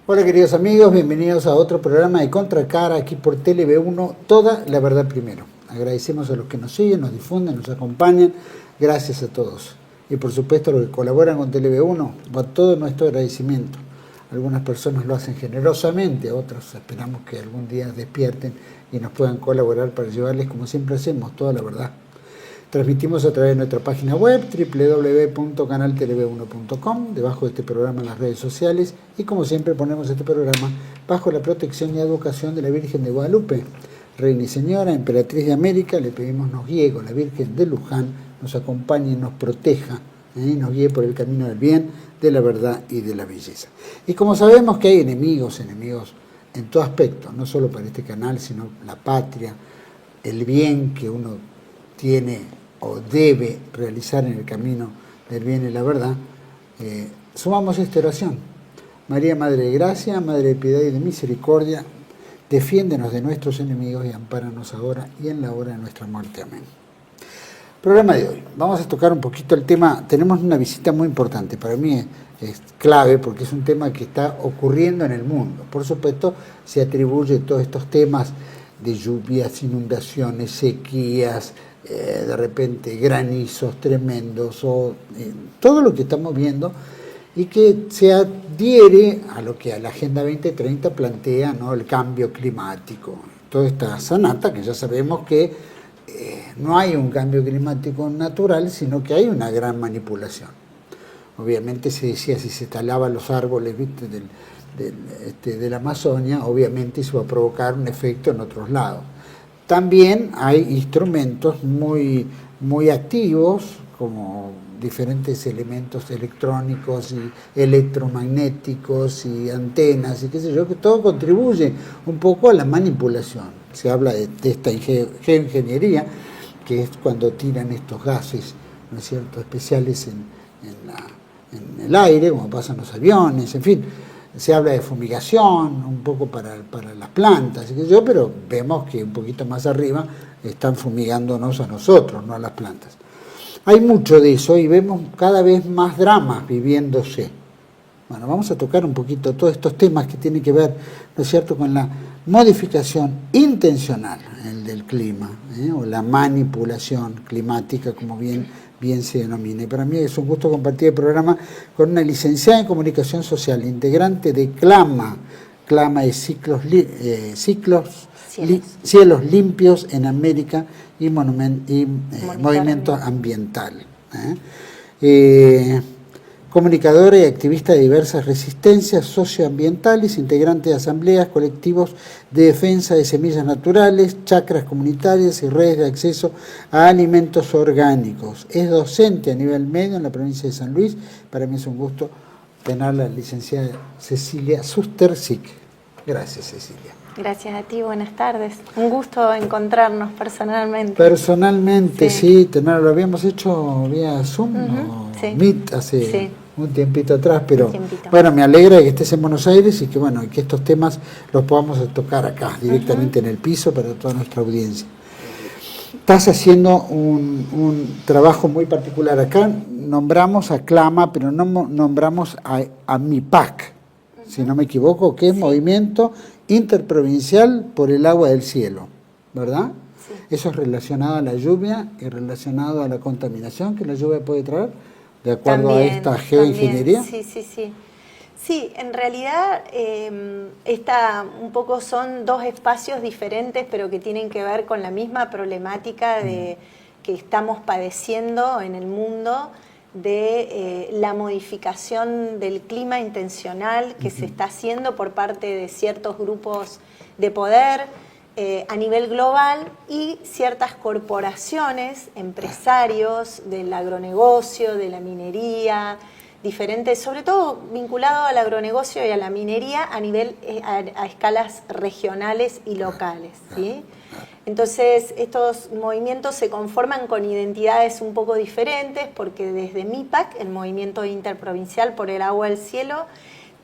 Hola queridos amigos, bienvenidos a otro programa de Contracara aquí por TLV1, toda la verdad primero. Agradecemos a los que nos siguen, nos difunden, nos acompañan, gracias a todos. Y por supuesto a los que colaboran con TLV1, va todo nuestro agradecimiento. Algunas personas lo hacen generosamente, otros esperamos que algún día despierten y nos puedan colaborar para llevarles, como siempre hacemos, toda la verdad. Transmitimos a través de nuestra página web www.canaltelev1.com, debajo de este programa en las redes sociales, y como siempre ponemos este programa bajo la protección y educación de la Virgen de Guadalupe, Reina y Señora, Emperatriz de América. Le pedimos nos guíe con la Virgen de Luján, nos acompañe y nos proteja, nos guíe por el camino del bien, de la verdad y de la belleza. Y como sabemos que hay enemigos en todo aspecto, no solo para este canal, sino la patria, el bien que uno tiene o debe realizar en el camino del bien y la verdad, sumamos esta oración. María, Madre de Gracia, Madre de Piedad y de Misericordia, defiéndenos de nuestros enemigos y ampáranos ahora y en la hora de nuestra muerte. Amén. Programa de hoy. Vamos a tocar un poquito el tema. Tenemos una visita muy importante. Para mí es clave porque es un tema que está ocurriendo en el mundo. Por supuesto, se atribuye todos estos temas de lluvias, inundaciones, sequías, de repente granizos tremendos, o todo lo que estamos viendo y que se adhiere a lo que a la Agenda 2030 plantea, ¿no? El cambio climático. Toda esta sanata que ya sabemos que no hay un cambio climático natural, sino que hay una gran manipulación. Obviamente se decía, si se talaban los árboles, ¿viste? de la Amazonia, obviamente eso va a provocar un efecto en otros lados. También hay instrumentos muy activos, como diferentes elementos electrónicos y electromagnéticos y antenas y qué sé yo, que todo contribuye un poco a la manipulación. Se habla de esta geoingeniería, que es cuando tiran estos gases, ¿no es cierto?, especiales en el aire, como pasan los aviones, en fin. Se habla de fumigación, un poco para las plantas, pero vemos que un poquito más arriba están fumigándonos a nosotros, no a las plantas. Hay mucho de eso y vemos cada vez más dramas viviéndose. Bueno, vamos a tocar un poquito todos estos temas que tienen que ver, ¿no es cierto?, con la modificación intencional del clima, o la manipulación climática, como bien se denomina. Y para mí es un gusto compartir el programa con una licenciada en Comunicación Social, integrante de CLAMA. CLAMA es Cielos Limpios en América y Movimiento Ambiental. Comunicadora y activista de diversas resistencias socioambientales, integrante de asambleas, colectivos de defensa de semillas naturales, chacras comunitarias y redes de acceso a alimentos orgánicos. Es docente a nivel medio en la provincia de San Luis. Para mí es un gusto tener a la licenciada Cecilia Sustersic. Gracias, Cecilia. Gracias a ti, buenas tardes. Un gusto encontrarnos personalmente. Personalmente, sí, lo habíamos hecho vía Zoom o sí. Meet hace un tiempito atrás, pero bueno, me alegra que estés en Buenos Aires y que estos temas los podamos tocar acá, directamente en el piso para toda nuestra audiencia. Estás haciendo un trabajo muy particular acá. Nombramos a CLAMA, pero no nombramos a MIPAC, si no me equivoco, que es Movimiento Interprovincial por el Agua del Cielo, ¿verdad? Sí. Eso es relacionado a la lluvia y relacionado a la contaminación que la lluvia puede traer, de acuerdo a esta geoingeniería. Sí, en realidad son dos espacios diferentes, pero que tienen que ver con la misma problemática que estamos padeciendo en el mundo, de la modificación del clima intencional que se está haciendo por parte de ciertos grupos de poder a nivel global y ciertas corporaciones, empresarios del agronegocio, de la minería, diferentes, sobre todo vinculado al agronegocio y a la minería a escalas regionales y locales, ¿sí? Entonces, estos movimientos se conforman con identidades un poco diferentes porque desde MIPAC, el Movimiento Interprovincial por el Agua del Cielo,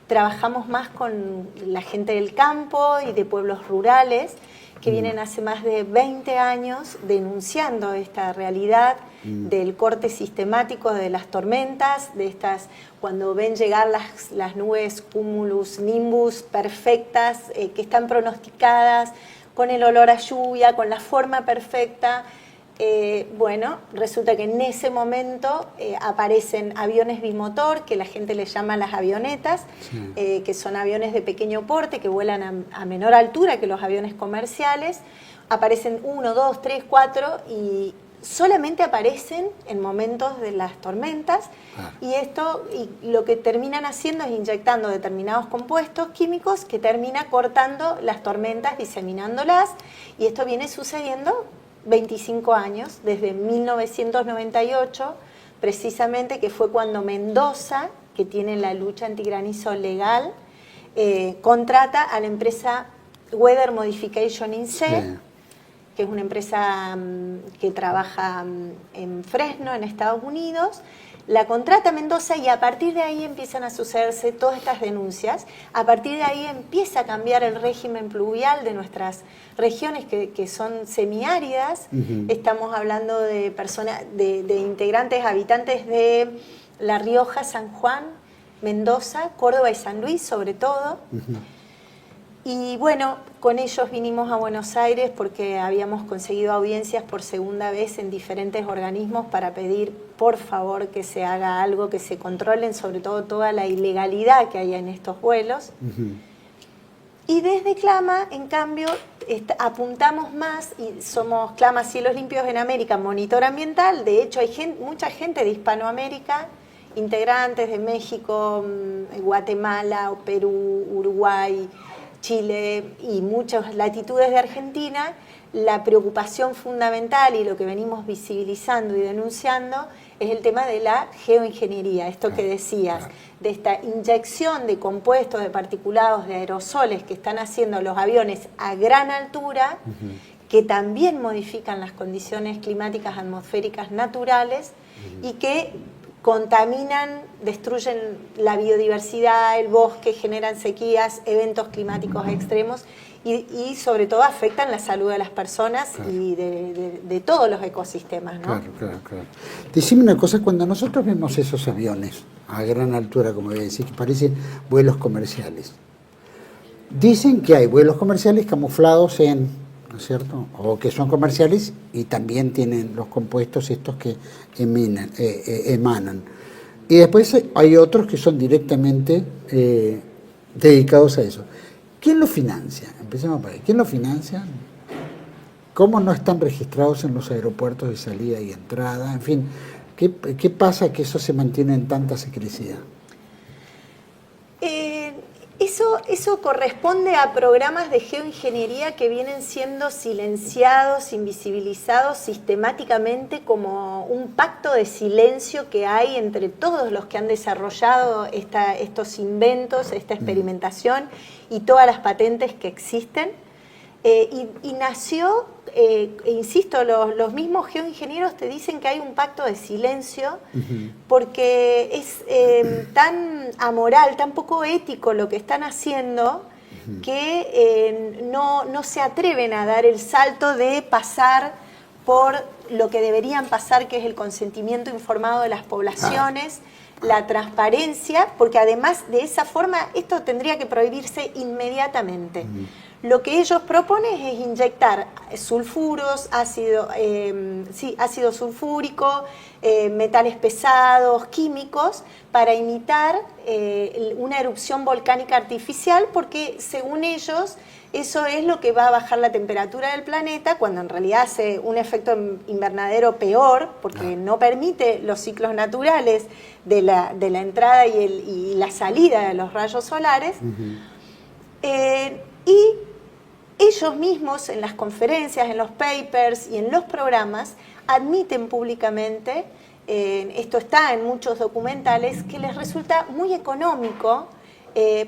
trabajamos más con la gente del campo y de pueblos rurales que vienen hace más de 20 años denunciando esta realidad del corte sistemático de las tormentas, de estas, cuando ven llegar las nubes cumulus nimbus perfectas, que están pronosticadas, con el olor a lluvia, con la forma perfecta. Bueno, resulta que en ese momento aparecen aviones bimotor, que la gente le llama las avionetas, sí. Que son aviones de pequeño porte, que vuelan a menor altura que los aviones comerciales. Aparecen 1, 2, 3, 4 y solamente aparecen en momentos de las tormentas. Y lo que terminan haciendo es inyectando determinados compuestos químicos que termina cortando las tormentas, diseminándolas, y esto viene sucediendo 25 años, desde 1998, precisamente, que fue cuando Mendoza, que tiene la lucha antigranizo legal, contrata a la empresa Weather Modification Inc., sí. Que es una empresa que trabaja en Fresno, en Estados Unidos. La contrata Mendoza y a partir de ahí empiezan a sucederse todas estas denuncias. A partir de ahí empieza a cambiar el régimen pluvial de nuestras regiones que son semiáridas. Estamos hablando de personas, de integrantes, habitantes de La Rioja, San Juan, Mendoza, Córdoba y San Luis sobre todo. Y bueno, con ellos vinimos a Buenos Aires porque habíamos conseguido audiencias por segunda vez en diferentes organismos para pedir, por favor, que se haga algo, que se controlen sobre todo toda la ilegalidad que hay en estos vuelos. Y desde Clama, en cambio, apuntamos más y somos Clama Cielos Limpios en América, monitor ambiental. De hecho, hay mucha gente de Hispanoamérica, integrantes de México, Guatemala, Perú, Uruguay, Chile y muchas latitudes de Argentina. La preocupación fundamental y lo que venimos visibilizando y denunciando es el tema de la geoingeniería, esto que decías, de esta inyección de compuestos, de particulados, de aerosoles que están haciendo los aviones a gran altura, que también modifican las condiciones climáticas atmosféricas naturales y que contaminan, destruyen la biodiversidad, el bosque, generan sequías, eventos climáticos extremos y sobre todo afectan la salud de las personas y de todos los ecosistemas, ¿no? Claro. Decime una cosa, cuando nosotros vemos esos aviones a gran altura, como decís, que parecen vuelos comerciales, dicen que hay vuelos comerciales camuflados en, ¿no es cierto?, o que son comerciales y también tienen los compuestos estos que emanan. Y después hay otros que son directamente dedicados a eso. ¿Quién lo financia? Empecemos por ahí. ¿Quién lo financia? ¿Cómo no están registrados en los aeropuertos de salida y entrada? En fin, ¿qué pasa que eso se mantiene en tanta secrecía? Eso corresponde a programas de geoingeniería que vienen siendo silenciados, invisibilizados sistemáticamente como un pacto de silencio que hay entre todos los que han desarrollado estos inventos, esta experimentación y todas las patentes que existen. Y nació, insisto, los mismos geoingenieros te dicen que hay un pacto de silencio porque es tan amoral, tan poco ético lo que están haciendo que no se atreven a dar el salto de pasar por lo que deberían pasar, que es el consentimiento informado de las poblaciones, la transparencia, porque además de esa forma esto tendría que prohibirse inmediatamente. Lo que ellos proponen es inyectar sulfuros, ácido sulfúrico, metales pesados, químicos, para imitar una erupción volcánica artificial, porque según ellos eso es lo que va a bajar la temperatura del planeta, cuando en realidad hace un efecto invernadero peor, porque no permite los ciclos naturales de la entrada y la salida de los rayos solares. Y ellos mismos en las conferencias, en los papers y en los programas admiten públicamente, esto está en muchos documentales, que les resulta muy económico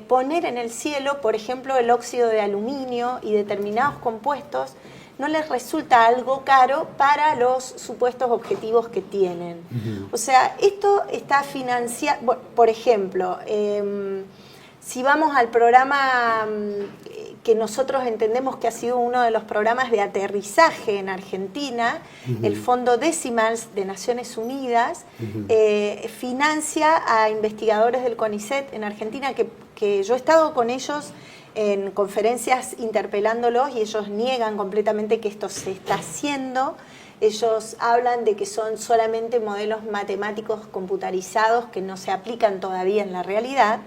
poner en el cielo, por ejemplo, el óxido de aluminio y determinados compuestos. No les resulta algo caro para los supuestos objetivos que tienen. O sea, esto está financiado, por ejemplo, Si vamos al programa que nosotros entendemos que ha sido uno de los programas de aterrizaje en Argentina, el Fondo Decimals de Naciones Unidas financia a investigadores del CONICET en Argentina, que yo he estado con ellos en conferencias interpelándolos y ellos niegan completamente que esto se está haciendo. Ellos hablan de que son solamente modelos matemáticos computarizados que no se aplican todavía en la realidad.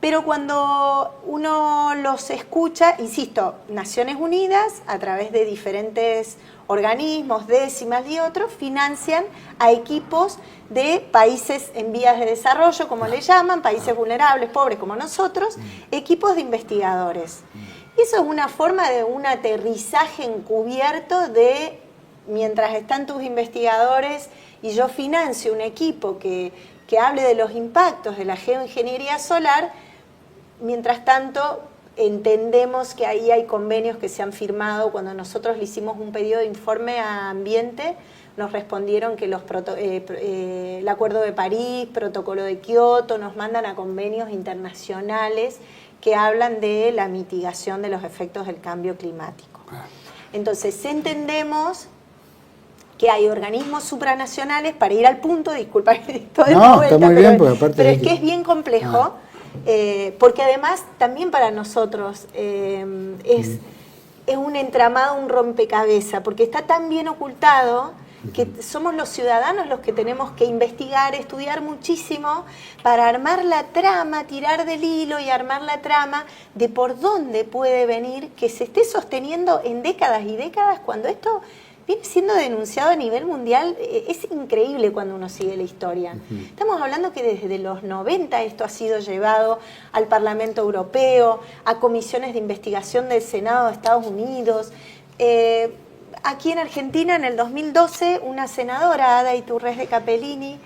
Pero cuando uno los escucha, insisto, Naciones Unidas, a través de diferentes organismos, Decimal y otros, financian a equipos de países en vías de desarrollo, como le llaman, países vulnerables, pobres como nosotros, equipos de investigadores. Y eso es una forma de un aterrizaje encubierto de, mientras están tus investigadores y yo financio un equipo que hable de los impactos de la geoingeniería solar, mientras tanto entendemos que ahí hay convenios que se han firmado. Cuando nosotros le hicimos un pedido de informe a Ambiente, nos respondieron que el Acuerdo de París, Protocolo de Kioto, nos mandan a convenios internacionales que hablan de la mitigación de los efectos del cambio climático. Entonces entendemos que hay organismos supranacionales, para ir al punto, disculpa que estoy de vuelta, está muy bien, porque aparte pero es que es bien complejo, porque además también para nosotros es un entramado, un rompecabezas, porque está tan bien ocultado que somos los ciudadanos los que tenemos que investigar, estudiar muchísimo para armar la trama, tirar del hilo y armar la trama de por dónde puede venir, que se esté sosteniendo en décadas y décadas, cuando esto viene siendo denunciado a nivel mundial. Es increíble cuando uno sigue la historia. Estamos hablando que desde los 90 esto ha sido llevado al Parlamento Europeo, a comisiones de investigación del Senado de Estados Unidos. Aquí en Argentina, en el 2012, una senadora, Ada Iturrés de Capellini,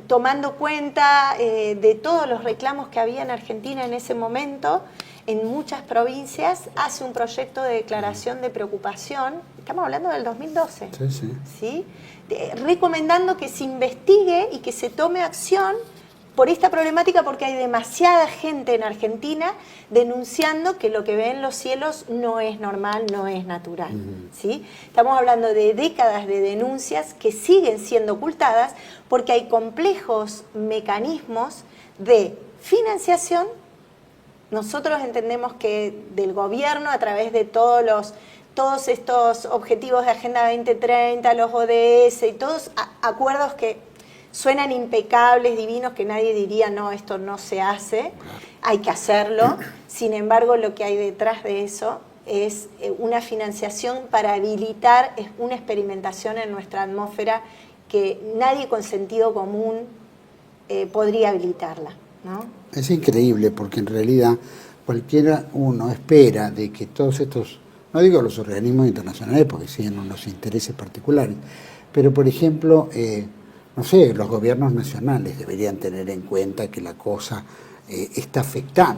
tomando cuenta de todos los reclamos que había en Argentina en ese momento, en muchas provincias, hace un proyecto de declaración de preocupación. Estamos hablando del 2012. ¿Sí? Recomendando que se investigue y que se tome acción por esta problemática, porque hay demasiada gente en Argentina denunciando que lo que ve en los cielos no es normal, no es natural. ¿Sí? Estamos hablando de décadas de denuncias que siguen siendo ocultadas porque hay complejos mecanismos de financiación. Nosotros entendemos que del gobierno, a través de todos estos objetivos de Agenda 2030, los ODS y todos acuerdos que suenan impecables, divinos, que nadie diría, no, esto no se hace, hay que hacerlo. Sin embargo, lo que hay detrás de eso es una financiación para habilitar una experimentación en nuestra atmósfera que nadie con sentido común podría habilitarla, ¿no? Es increíble, porque en realidad cualquiera uno espera de que todos estos, no digo los organismos internacionales porque siguen unos intereses particulares, pero por ejemplo, no sé, los gobiernos nacionales deberían tener en cuenta que la cosa está afecta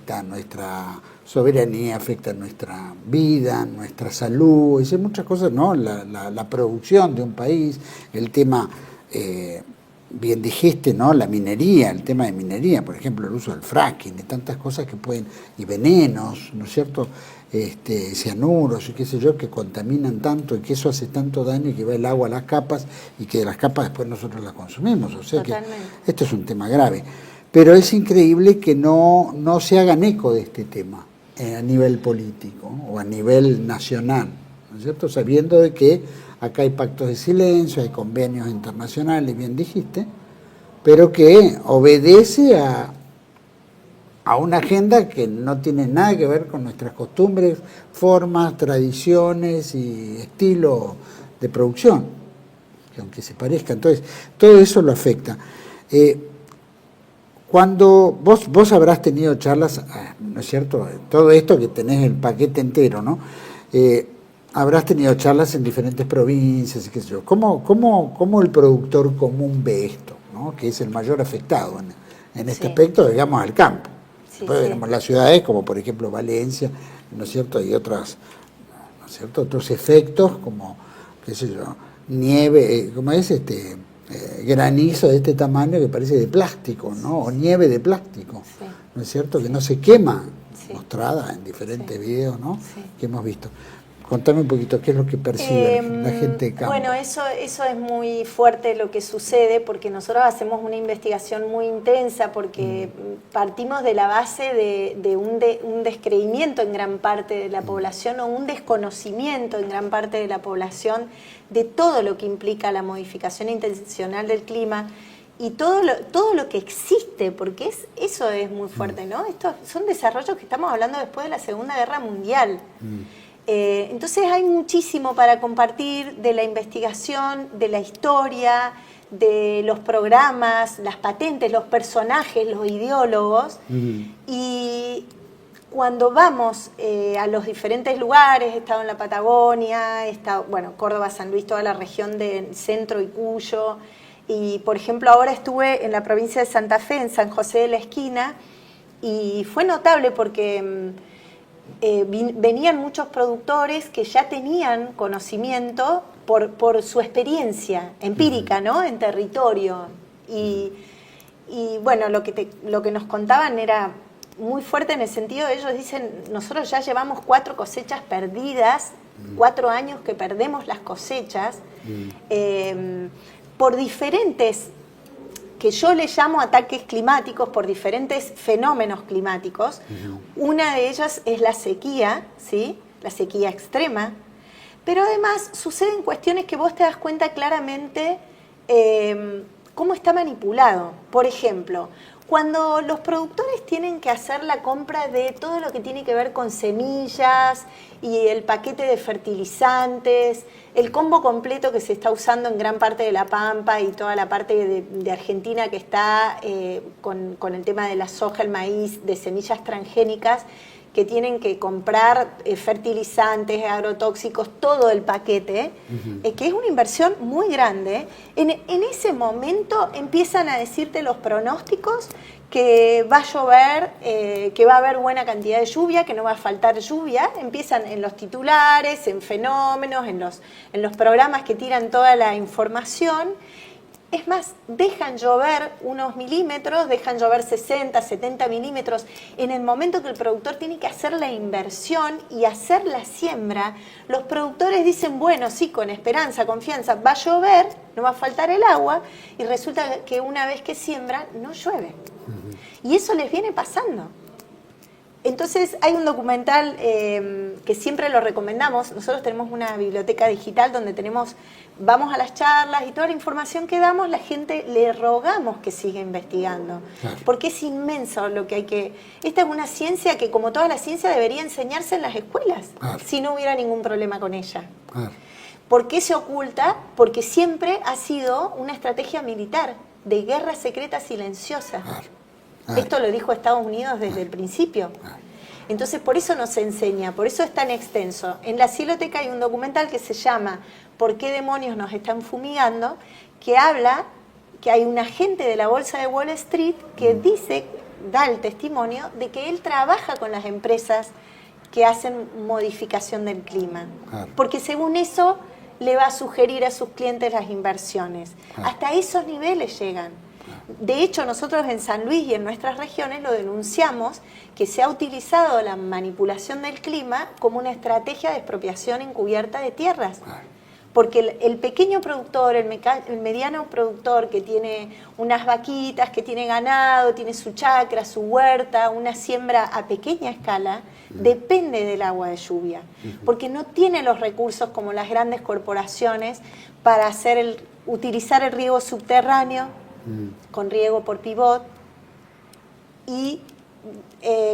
a nuestra soberanía, afecta a nuestra vida, nuestra salud, es muchas cosas, ¿no? La producción de un país, el tema, bien dijiste, ¿no? La minería, el tema de minería, por ejemplo, el uso del fracking, de tantas cosas que pueden, y venenos, ¿no es cierto? Cianuros y qué sé yo, que contaminan tanto y que eso hace tanto daño y que va el agua a las capas y que de las capas después nosotros las consumimos. O sea Totalmente. Que esto es un tema grave. Pero es increíble que no se hagan eco de este tema a nivel político o a nivel nacional, ¿no es cierto? Sabiendo de que acá hay pactos de silencio, hay convenios internacionales, bien dijiste, pero que obedece a una agenda que no tiene nada que ver con nuestras costumbres, formas, tradiciones y estilo de producción, que aunque se parezca. Entonces, todo eso lo afecta. Cuando vos habrás tenido charlas, ¿no es cierto? Todo esto que tenés el paquete entero, ¿no? Habrás tenido charlas en diferentes provincias y qué sé yo. ¿Cómo el productor común ve esto, ¿no? Que es el mayor afectado en este aspecto, digamos, al campo? Después tenemos las ciudades, como por ejemplo Valencia, ¿no es cierto? Y otras, ¿no es cierto? Otros efectos como, qué sé yo, nieve, ¿cómo es? granizo de este tamaño que parece de plástico, ¿no? O nieve de plástico, Sí. ¿no es cierto? Que no se quema, Sí. mostrada en diferentes Sí. videos, ¿no? Sí. Que hemos visto. Contame un poquito, ¿qué es lo que percibe la gente de campo? Bueno, eso es muy fuerte lo que sucede, porque nosotros hacemos una investigación muy intensa, porque partimos de la base de un descreimiento en gran parte de la población, o un desconocimiento en gran parte de la población de todo lo que implica la modificación intencional del clima y todo lo que existe, porque eso es muy fuerte, ¿no? Estos son desarrollos que estamos hablando después de la Segunda Guerra Mundial. Entonces hay muchísimo para compartir de la investigación, de la historia, de los programas, las patentes, los personajes, los ideólogos. Y cuando vamos a los diferentes lugares, he estado en la Patagonia, he estado, bueno, Córdoba, San Luis, toda la región del centro y Cuyo. Y, por ejemplo, ahora estuve en la provincia de Santa Fe, en San José de la Esquina, y fue notable porque venían muchos productores que ya tenían conocimiento por su experiencia empírica, ¿no? En territorio. Y bueno, lo que nos contaban era muy fuerte en el sentido de ellos dicen, nosotros ya llevamos 4 cosechas perdidas, 4 años que perdemos las cosechas, por diferentes, que yo le llamo ataques climáticos, por diferentes fenómenos climáticos. Una de ellas es la sequía, ¿sí? La sequía extrema, pero además suceden cuestiones que vos te das cuenta claramente cómo está manipulado. Por ejemplo, cuando los productores tienen que hacer la compra de todo lo que tiene que ver con semillas y el paquete de fertilizantes, el combo completo que se está usando en gran parte de La Pampa y toda la parte de Argentina que está con el tema de la soja, el maíz, de semillas transgénicas, que tienen que comprar fertilizantes, agrotóxicos, todo el paquete, que es una inversión muy grande. En ese momento empiezan a decirte los pronósticos que va a llover, que va a haber buena cantidad de lluvia, que no va a faltar lluvia. Empiezan en los titulares, en fenómenos, en los programas que tiran toda la información. Es más, dejan llover unos milímetros, dejan llover 60, 70 milímetros. En el momento que el productor tiene que hacer la inversión y hacer la siembra, los productores dicen, bueno, sí, con esperanza, confianza, va a llover, no va a faltar el agua, y resulta que una vez que siembran, no llueve. Y eso les viene pasando. Entonces hay un documental que siempre lo recomendamos. Nosotros tenemos una biblioteca digital donde vamos a las charlas y toda la información que damos, la gente le rogamos que siga investigando. Claro. Porque es inmenso lo que hay que... Esta es una ciencia que, como toda la ciencia, debería enseñarse en las escuelas, claro, si no hubiera ningún problema con ella. Claro. ¿Por qué se oculta? Porque siempre ha sido una estrategia militar, de guerra secreta silenciosa. Claro. Esto lo dijo Estados Unidos desde el principio. Entonces, por eso no se enseña, por eso es tan extenso. En la Ciloteca hay un documental que se llama ¿Por qué demonios nos están fumigando?, que habla que hay un agente de la bolsa de Wall Street que da el testimonio de que él trabaja con las empresas que hacen modificación del clima. Porque según eso le va a sugerir a sus clientes las inversiones. Hasta esos niveles llegan. De hecho, nosotros en San Luis y en nuestras regiones lo denunciamos, que se ha utilizado la manipulación del clima como una estrategia de expropiación encubierta de tierras. Porque el pequeño productor, el mediano productor que tiene unas vaquitas, que tiene ganado, tiene su chacra, su huerta, una siembra a pequeña escala, depende del agua de lluvia. Porque no tiene los recursos como las grandes corporaciones para utilizar el riego subterráneo, con riego por pivot, y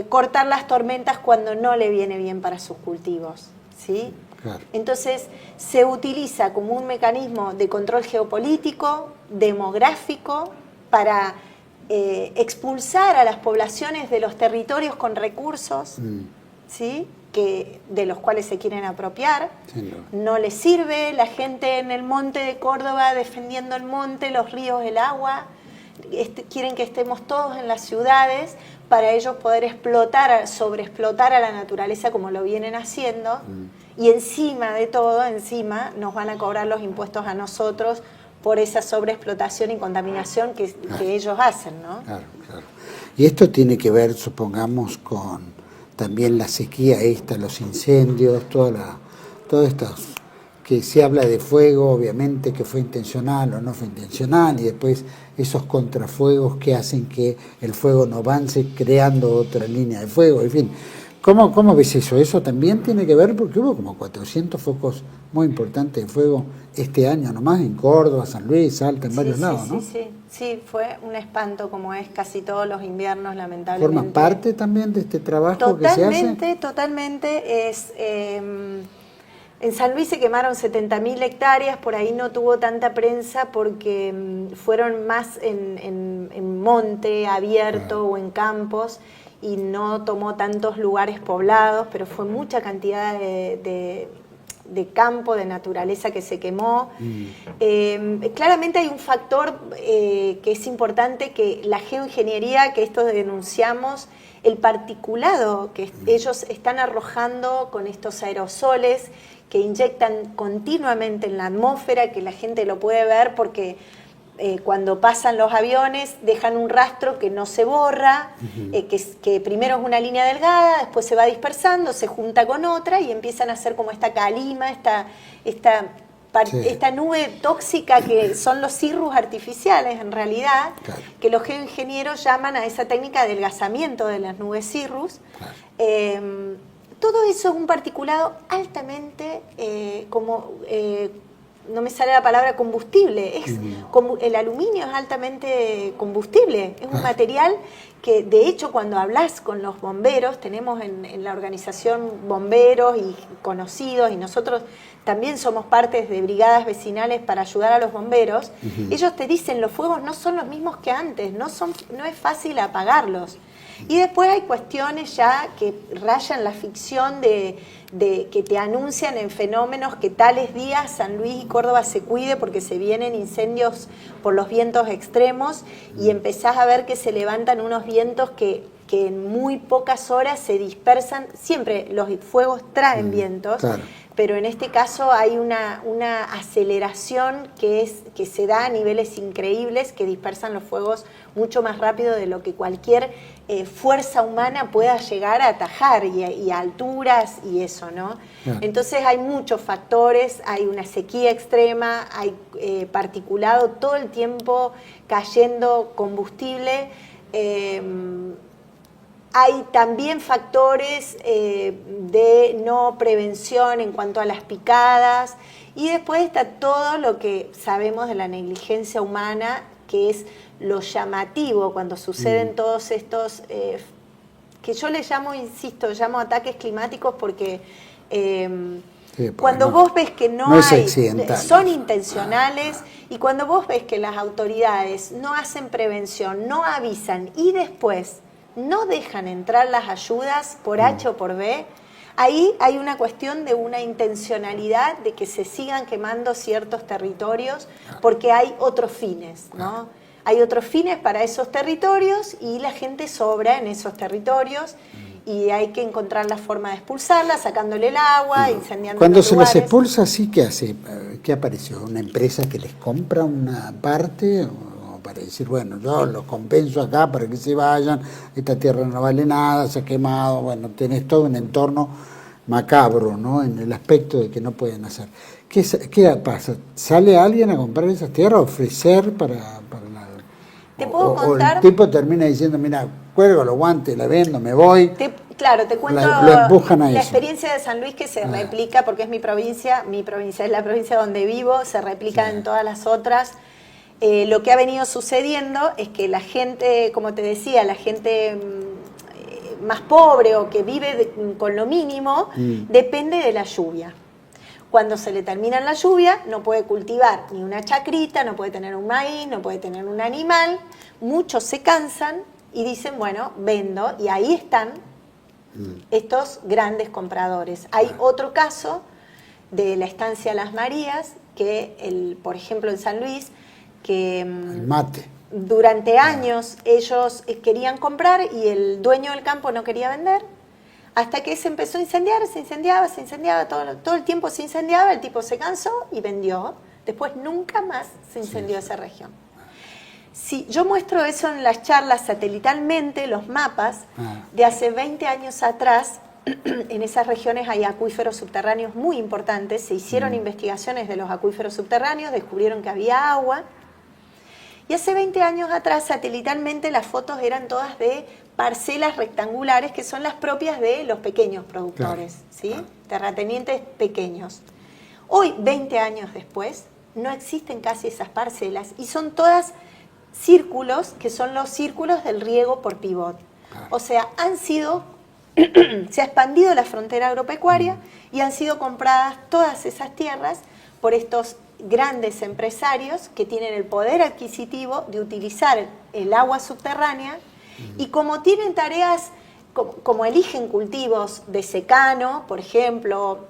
cortar las tormentas cuando no le viene bien para sus cultivos, ¿sí? Claro. Entonces se utiliza como un mecanismo de control geopolítico, demográfico, para expulsar a las poblaciones de los territorios con recursos, ¿sí?, de los cuales se quieren apropiar. Sí, no les sirve la gente en el monte de Córdoba defendiendo el monte, los ríos, el agua. Quieren que estemos todos en las ciudades para ellos poder sobreexplotar a la naturaleza como lo vienen haciendo. Y encima de todo, nos van a cobrar los impuestos a nosotros por esa sobreexplotación y contaminación que ellos hacen, ¿no? Claro, claro. Y esto tiene que ver, supongamos, con también la sequía esta, los incendios, todo esto que se habla de fuego, obviamente que fue intencional o no fue intencional, y después esos contrafuegos que hacen que el fuego no avance creando otra línea de fuego, en fin. ¿Cómo ves eso? Eso también tiene que ver porque hubo como 400 focos muy importantes de fuego este año nomás en Córdoba, San Luis, Salta, en varios lados, ¿no? Sí, fue un espanto como es casi todos los inviernos, lamentablemente. ¿Forma parte también de este trabajo que se hace? Totalmente. En San Luis se quemaron 70.000 hectáreas, por ahí no tuvo tanta prensa porque fueron más en monte abierto o en campos, y no tomó tantos lugares poblados, pero fue mucha cantidad de campo, de naturaleza que se quemó. Claramente hay un factor que es importante, que la geoingeniería, que esto denunciamos, el particulado que ellos están arrojando con estos aerosoles que inyectan continuamente en la atmósfera, que la gente lo puede ver porque cuando pasan los aviones dejan un rastro que no se borra, que primero es una línea delgada, después se va dispersando, se junta con otra y empiezan a hacer como esta calima, esta nube tóxica que son los cirrus artificiales en realidad, claro, que los geoingenieros llaman a esa técnica de adelgazamiento de las nubes cirrus. Claro. Todo eso es un particulado altamente no me sale la palabra combustible, el aluminio es altamente combustible, es un material que de hecho cuando hablas con los bomberos, tenemos en la organización bomberos y conocidos, y nosotros también somos parte de brigadas vecinales para ayudar a los bomberos, ellos te dicen los fuegos no son los mismos que antes, no es fácil apagarlos. Y después hay cuestiones ya que rayan la ficción de que te anuncian en fenómenos que tales días San Luis y Córdoba se cuide porque se vienen incendios por los vientos extremos, y empezás a ver que se levantan unos vientos que en muy pocas horas se dispersan. Siempre los fuegos traen vientos, claro, pero en este caso hay una aceleración que se da a niveles increíbles, que dispersan los fuegos mucho más rápido de lo que cualquier fuerza humana pueda llegar a atajar, y a alturas y eso, ¿no? Yeah. Entonces hay muchos factores, hay una sequía extrema, hay particulado todo el tiempo cayendo combustible, hay también factores de no prevención en cuanto a las picadas, y después está todo lo que sabemos de la negligencia humana, que es lo llamativo cuando suceden todos estos, que yo le llamo ataques climáticos porque cuando vos ves que no hay, son intencionales, y cuando vos ves que las autoridades no hacen prevención, no avisan y después no dejan entrar las ayudas por H o por B, ahí hay una cuestión de una intencionalidad de que se sigan quemando ciertos territorios porque hay otros fines, ¿no? Hay otros fines para esos territorios y la gente sobra en esos territorios, y hay que encontrar la forma de expulsarla, sacándole el agua, incendiando Cuando los lugares. Se las expulsa, ¿sí qué hace? ¿Qué apareció? ¿Una empresa que les compra una parte? ¿O para decir, bueno, yo los compenso acá para que se vayan, esta tierra no vale nada, se ha quemado? Bueno, tenés todo un entorno macabro, ¿no? En el aspecto de que no pueden hacer. ¿Qué pasa? ¿Sale alguien a comprar esas tierras, a ofrecer para la... ¿Te puedo contar? O el tipo termina diciendo, mira, cuelgo los guantes, la vendo, me voy. Claro, te cuento lo empujan a la eso. Experiencia de San Luis, que se replica, porque es mi provincia es la provincia donde vivo, se replica en todas las otras. Lo que ha venido sucediendo es que la gente, como te decía, la gente más pobre o que vive con lo mínimo, depende de la lluvia. Cuando se le termina la lluvia, no puede cultivar ni una chacrita, no puede tener un maíz, no puede tener un animal. Muchos se cansan y dicen, bueno, vendo, y ahí están estos grandes compradores. Hay otro caso de la estancia Las Marías, que por ejemplo en San Luis, que el mate. Durante años ellos querían comprar y el dueño del campo no quería vender, hasta que se empezó a incendiar, se incendiaba, todo el tiempo se incendiaba, el tipo se cansó y vendió. Después nunca más se incendió esa región. Sí, yo muestro eso en las charlas satelitalmente, los mapas de hace 20 años atrás. En esas regiones hay acuíferos subterráneos muy importantes, se hicieron investigaciones de los acuíferos subterráneos, descubrieron que había agua. Y hace 20 años atrás, satelitalmente, las fotos eran todas de parcelas rectangulares que son las propias de los pequeños productores, ¿sí? Terratenientes pequeños. Hoy, 20 años después, no existen casi esas parcelas y son todas círculos, que son los círculos del riego por pivot. O sea, se ha expandido la frontera agropecuaria y han sido compradas todas esas tierras por estos grandes empresarios que tienen el poder adquisitivo de utilizar el agua subterránea y como tienen tareas, como eligen cultivos de secano, por ejemplo,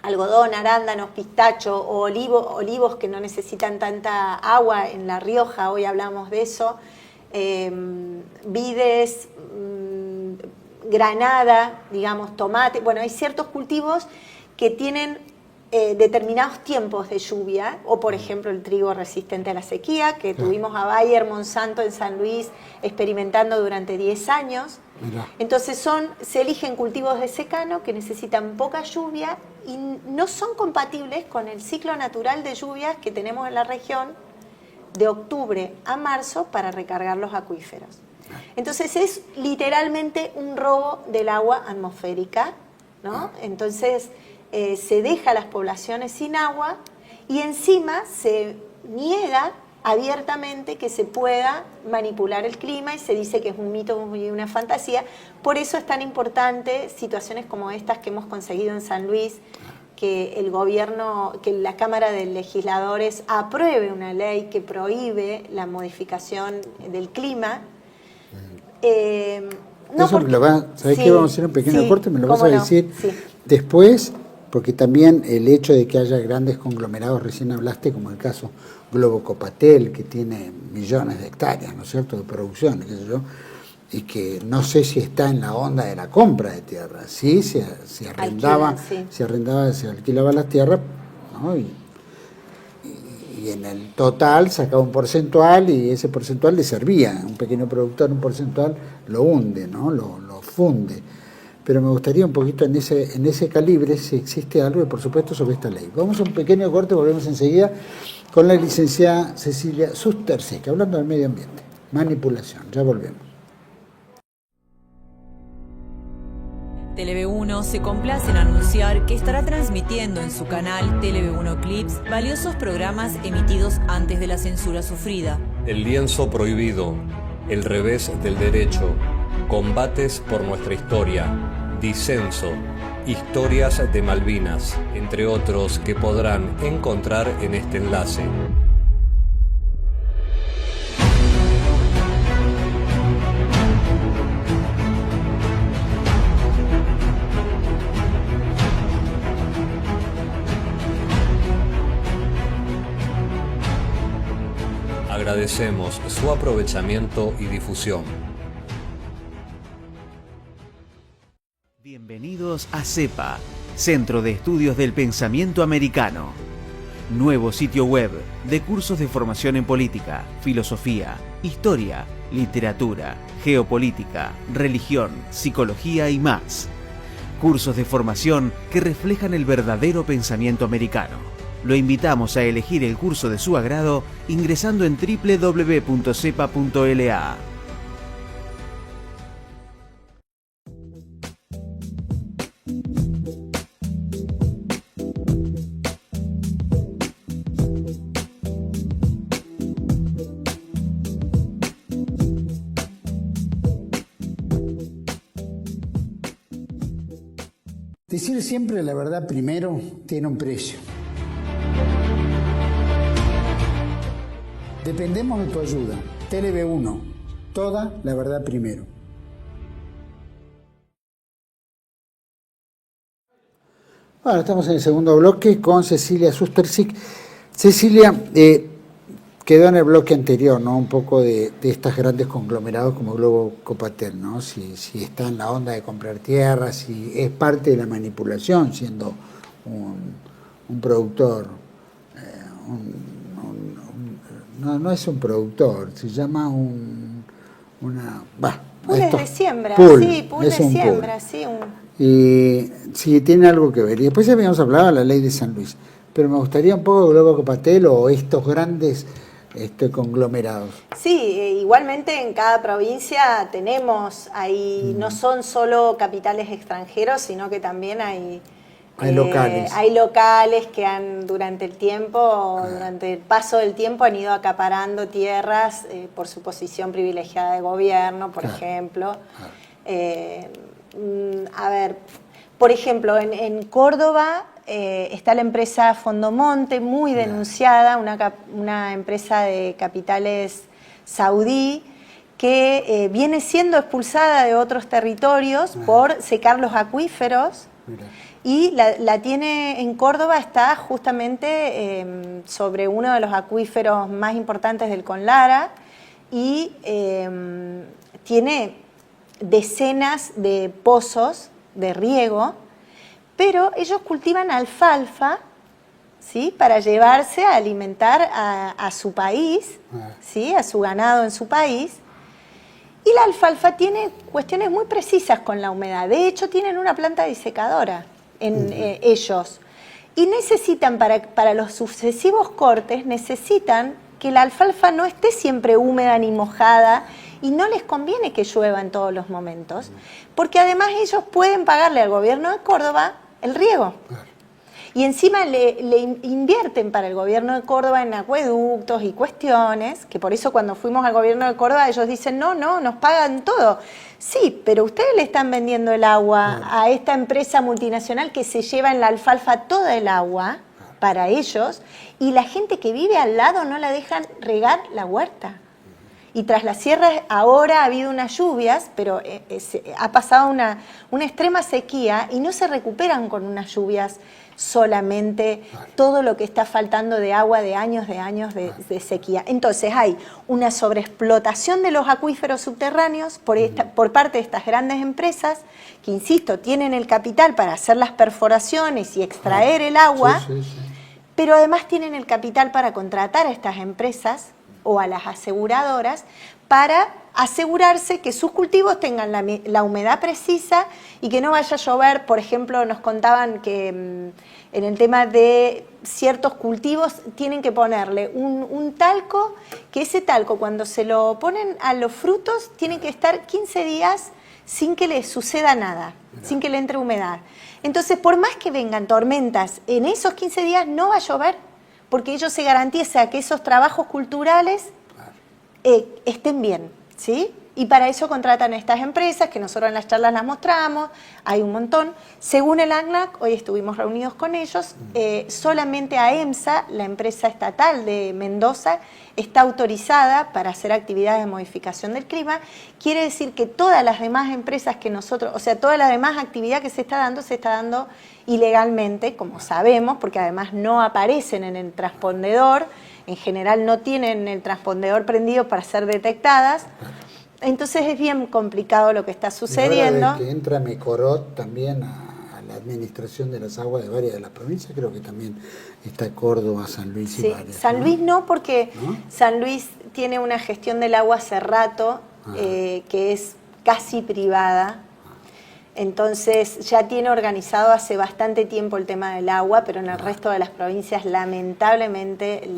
algodón, arándanos, pistacho o olivos que no necesitan tanta agua en La Rioja, hoy hablamos de eso, vides, granada, digamos, tomate, bueno, hay ciertos cultivos que tienen determinados tiempos de lluvia, o por ejemplo el trigo resistente a la sequía, que tuvimos a Bayer Monsanto en San Luis experimentando durante 10 años. Mirá. Entonces se eligen cultivos de secano que necesitan poca lluvia y no son compatibles con el ciclo natural de lluvias que tenemos en la región de octubre a marzo para recargar los acuíferos. Entonces es literalmente un robo del agua atmosférica, ¿no? Entonces se deja a las poblaciones sin agua y encima se niega abiertamente que se pueda manipular el clima y se dice que es un mito y una fantasía. Por eso es tan importante situaciones como estas que hemos conseguido en San Luis, que el gobierno, que la Cámara de Legisladores apruebe una ley que prohíbe la modificación del clima. No, eso ¿sabés qué? Vamos a hacer un pequeño corte, me lo vas a decir después, porque también el hecho de que haya grandes conglomerados, recién hablaste, como el caso Globo Copatel, que tiene millones de hectáreas, ¿no es cierto?, de producción, qué sé yo, y que no sé si está en la onda de la compra de tierra, sí, se arrendaba, se alquilaba las tierras, ¿no? Y en el total sacaba un porcentual y ese porcentual le servía. Un pequeño productor, un porcentual lo hunde, ¿no? Lo funde. Pero me gustaría un poquito en ese calibre si existe algo y por supuesto sobre esta ley. Vamos a un pequeño corte, volvemos enseguida con la licenciada Cecilia Sustersic, hablando del medio ambiente, manipulación. Ya volvemos. Televe1 se complace en anunciar que estará transmitiendo en su canal Televe1 Clips valiosos programas emitidos antes de la censura sufrida. El lienzo prohibido, El revés del derecho, Combates por nuestra historia, Disenso, Historias de Malvinas, entre otros que podrán encontrar en este enlace. Agradecemos su aprovechamiento y difusión. Bienvenidos a CEPA, Centro de Estudios del Pensamiento Americano. Nuevo sitio web de cursos de formación en política, filosofía, historia, literatura, geopolítica, religión, psicología y más. Cursos de formación que reflejan el verdadero pensamiento americano. Lo invitamos a elegir el curso de su agrado ingresando en www.cepa.la. Decir siempre la verdad primero tiene un precio. Dependemos de tu ayuda. Televe1, toda la verdad primero. Bueno, estamos en el segundo bloque con Cecilia Sustersic. Cecilia, quedó en el bloque anterior, ¿no? Un poco de estos grandes conglomerados como Globo Copatel, ¿no? Si está en la onda de comprar tierras, si es parte de la manipulación, siendo un productor no es un productor, se llama Pools de siembra, pool, pools de siembra, sí. Y sí, tiene algo que ver. Y después habíamos hablado de la ley de San Luis, pero me gustaría un poco Globo Copatel o estos grandes conglomerados. Sí, igualmente en cada provincia tenemos ahí, no son solo capitales extranjeros, sino que también hay locales. Hay locales que durante el paso del tiempo han ido acaparando tierras por su posición privilegiada de gobierno, por ejemplo. A ver, por ejemplo, en Córdoba está la empresa Fondomonte, muy denunciada, una empresa de capitales saudí que viene siendo expulsada de otros territorios por secar los acuíferos. Mira. Y la tiene en Córdoba, está justamente sobre uno de los acuíferos más importantes del Conlara y tiene decenas de pozos de riego, pero ellos cultivan alfalfa, ¿sí?, para llevarse a alimentar a su país, ¿sí?, a su ganado en su país. Y la alfalfa tiene cuestiones muy precisas con la humedad. De hecho, tienen una planta disecadora ellos. Y necesitan, para los sucesivos cortes, necesitan que la alfalfa no esté siempre húmeda ni mojada, y no les conviene que llueva en todos los momentos, porque además ellos pueden pagarle al gobierno de Córdoba el riego. Y encima le invierten para el gobierno de Córdoba en acueductos y cuestiones, que por eso cuando fuimos al gobierno de Córdoba ellos dicen, no, nos pagan todo. Sí, pero ustedes le están vendiendo el agua a esta empresa multinacional que se lleva en la alfalfa toda el agua para ellos, y la gente que vive al lado no la dejan regar la huerta. Y tras las sierras ahora ha habido unas lluvias, pero ha pasado una extrema sequía y no se recuperan con unas lluvias solamente todo lo que está faltando de agua de años de sequía. Entonces hay una sobreexplotación de los acuíferos subterráneos por parte de estas grandes empresas que, insisto, tienen el capital para hacer las perforaciones y extraer el agua, pero además tienen el capital para contratar a estas empresas o a las aseguradoras para asegurarse que sus cultivos tengan la humedad precisa y que no vaya a llover. Por ejemplo, nos contaban que en el tema de ciertos cultivos tienen que ponerle un talco, que ese talco cuando se lo ponen a los frutos tiene que estar 15 días sin que le suceda nada, sin que le entre humedad. Entonces, por más que vengan tormentas, en esos 15 días no va a llover, porque ellos se garantizan que esos trabajos culturales estén bien, ¿sí? Y para eso contratan a estas empresas, que nosotros en las charlas las mostramos, hay un montón. Según el ANLAC, hoy estuvimos reunidos con ellos, solamente AEMSA, la empresa estatal de Mendoza, está autorizada para hacer actividades de modificación del clima. Quiere decir que todas las demás empresas que nosotros, o sea, toda la demás actividad que se está dando ilegalmente, como sabemos, porque además no aparecen en el transpondedor, en general no tienen el transpondedor prendido para ser detectadas. Entonces es bien complicado lo que está sucediendo. Ahora que entra Mecorot también a la administración de las aguas de varias de las provincias, creo que también está Córdoba, San Luis y varias. San Luis no, porque San Luis tiene una gestión del agua hace rato que es casi privada. Entonces ya tiene organizado hace bastante tiempo el tema del agua, pero en el resto de las provincias lamentablemente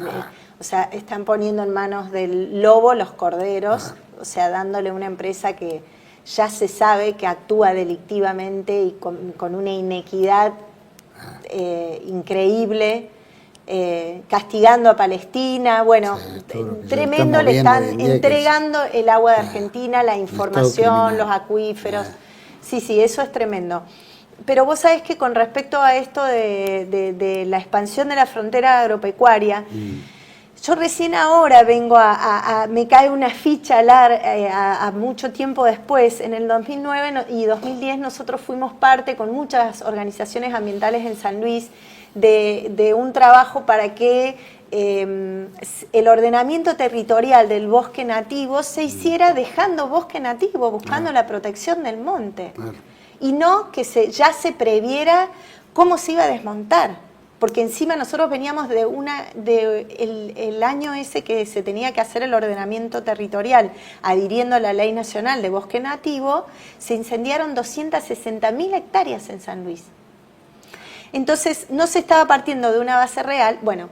están poniendo en manos del lobo los corderos, o sea, dándole una empresa que ya se sabe que actúa delictivamente y con una inequidad increíble, castigando a Palestina. Bueno, tremendo, le están entregando el agua de Argentina, la información, los acuíferos. Sí, eso es tremendo. Pero vos sabés que con respecto a esto de la expansión de la frontera agropecuaria, yo recién ahora vengo me cae una ficha a mucho tiempo después. En el 2009 y 2010 nosotros fuimos parte con muchas organizaciones ambientales en San Luis de un trabajo para que el ordenamiento territorial del bosque nativo se hiciera dejando bosque nativo, buscando la protección del monte. Y no que ya se previera cómo se iba a desmontar. porque encima nosotros veníamos de el año ese que se tenía que hacer el ordenamiento territorial, adhiriendo a la Ley Nacional de Bosque Nativo, se incendiaron 260.000 hectáreas en San Luis. Entonces no se estaba partiendo de una base real. Bueno,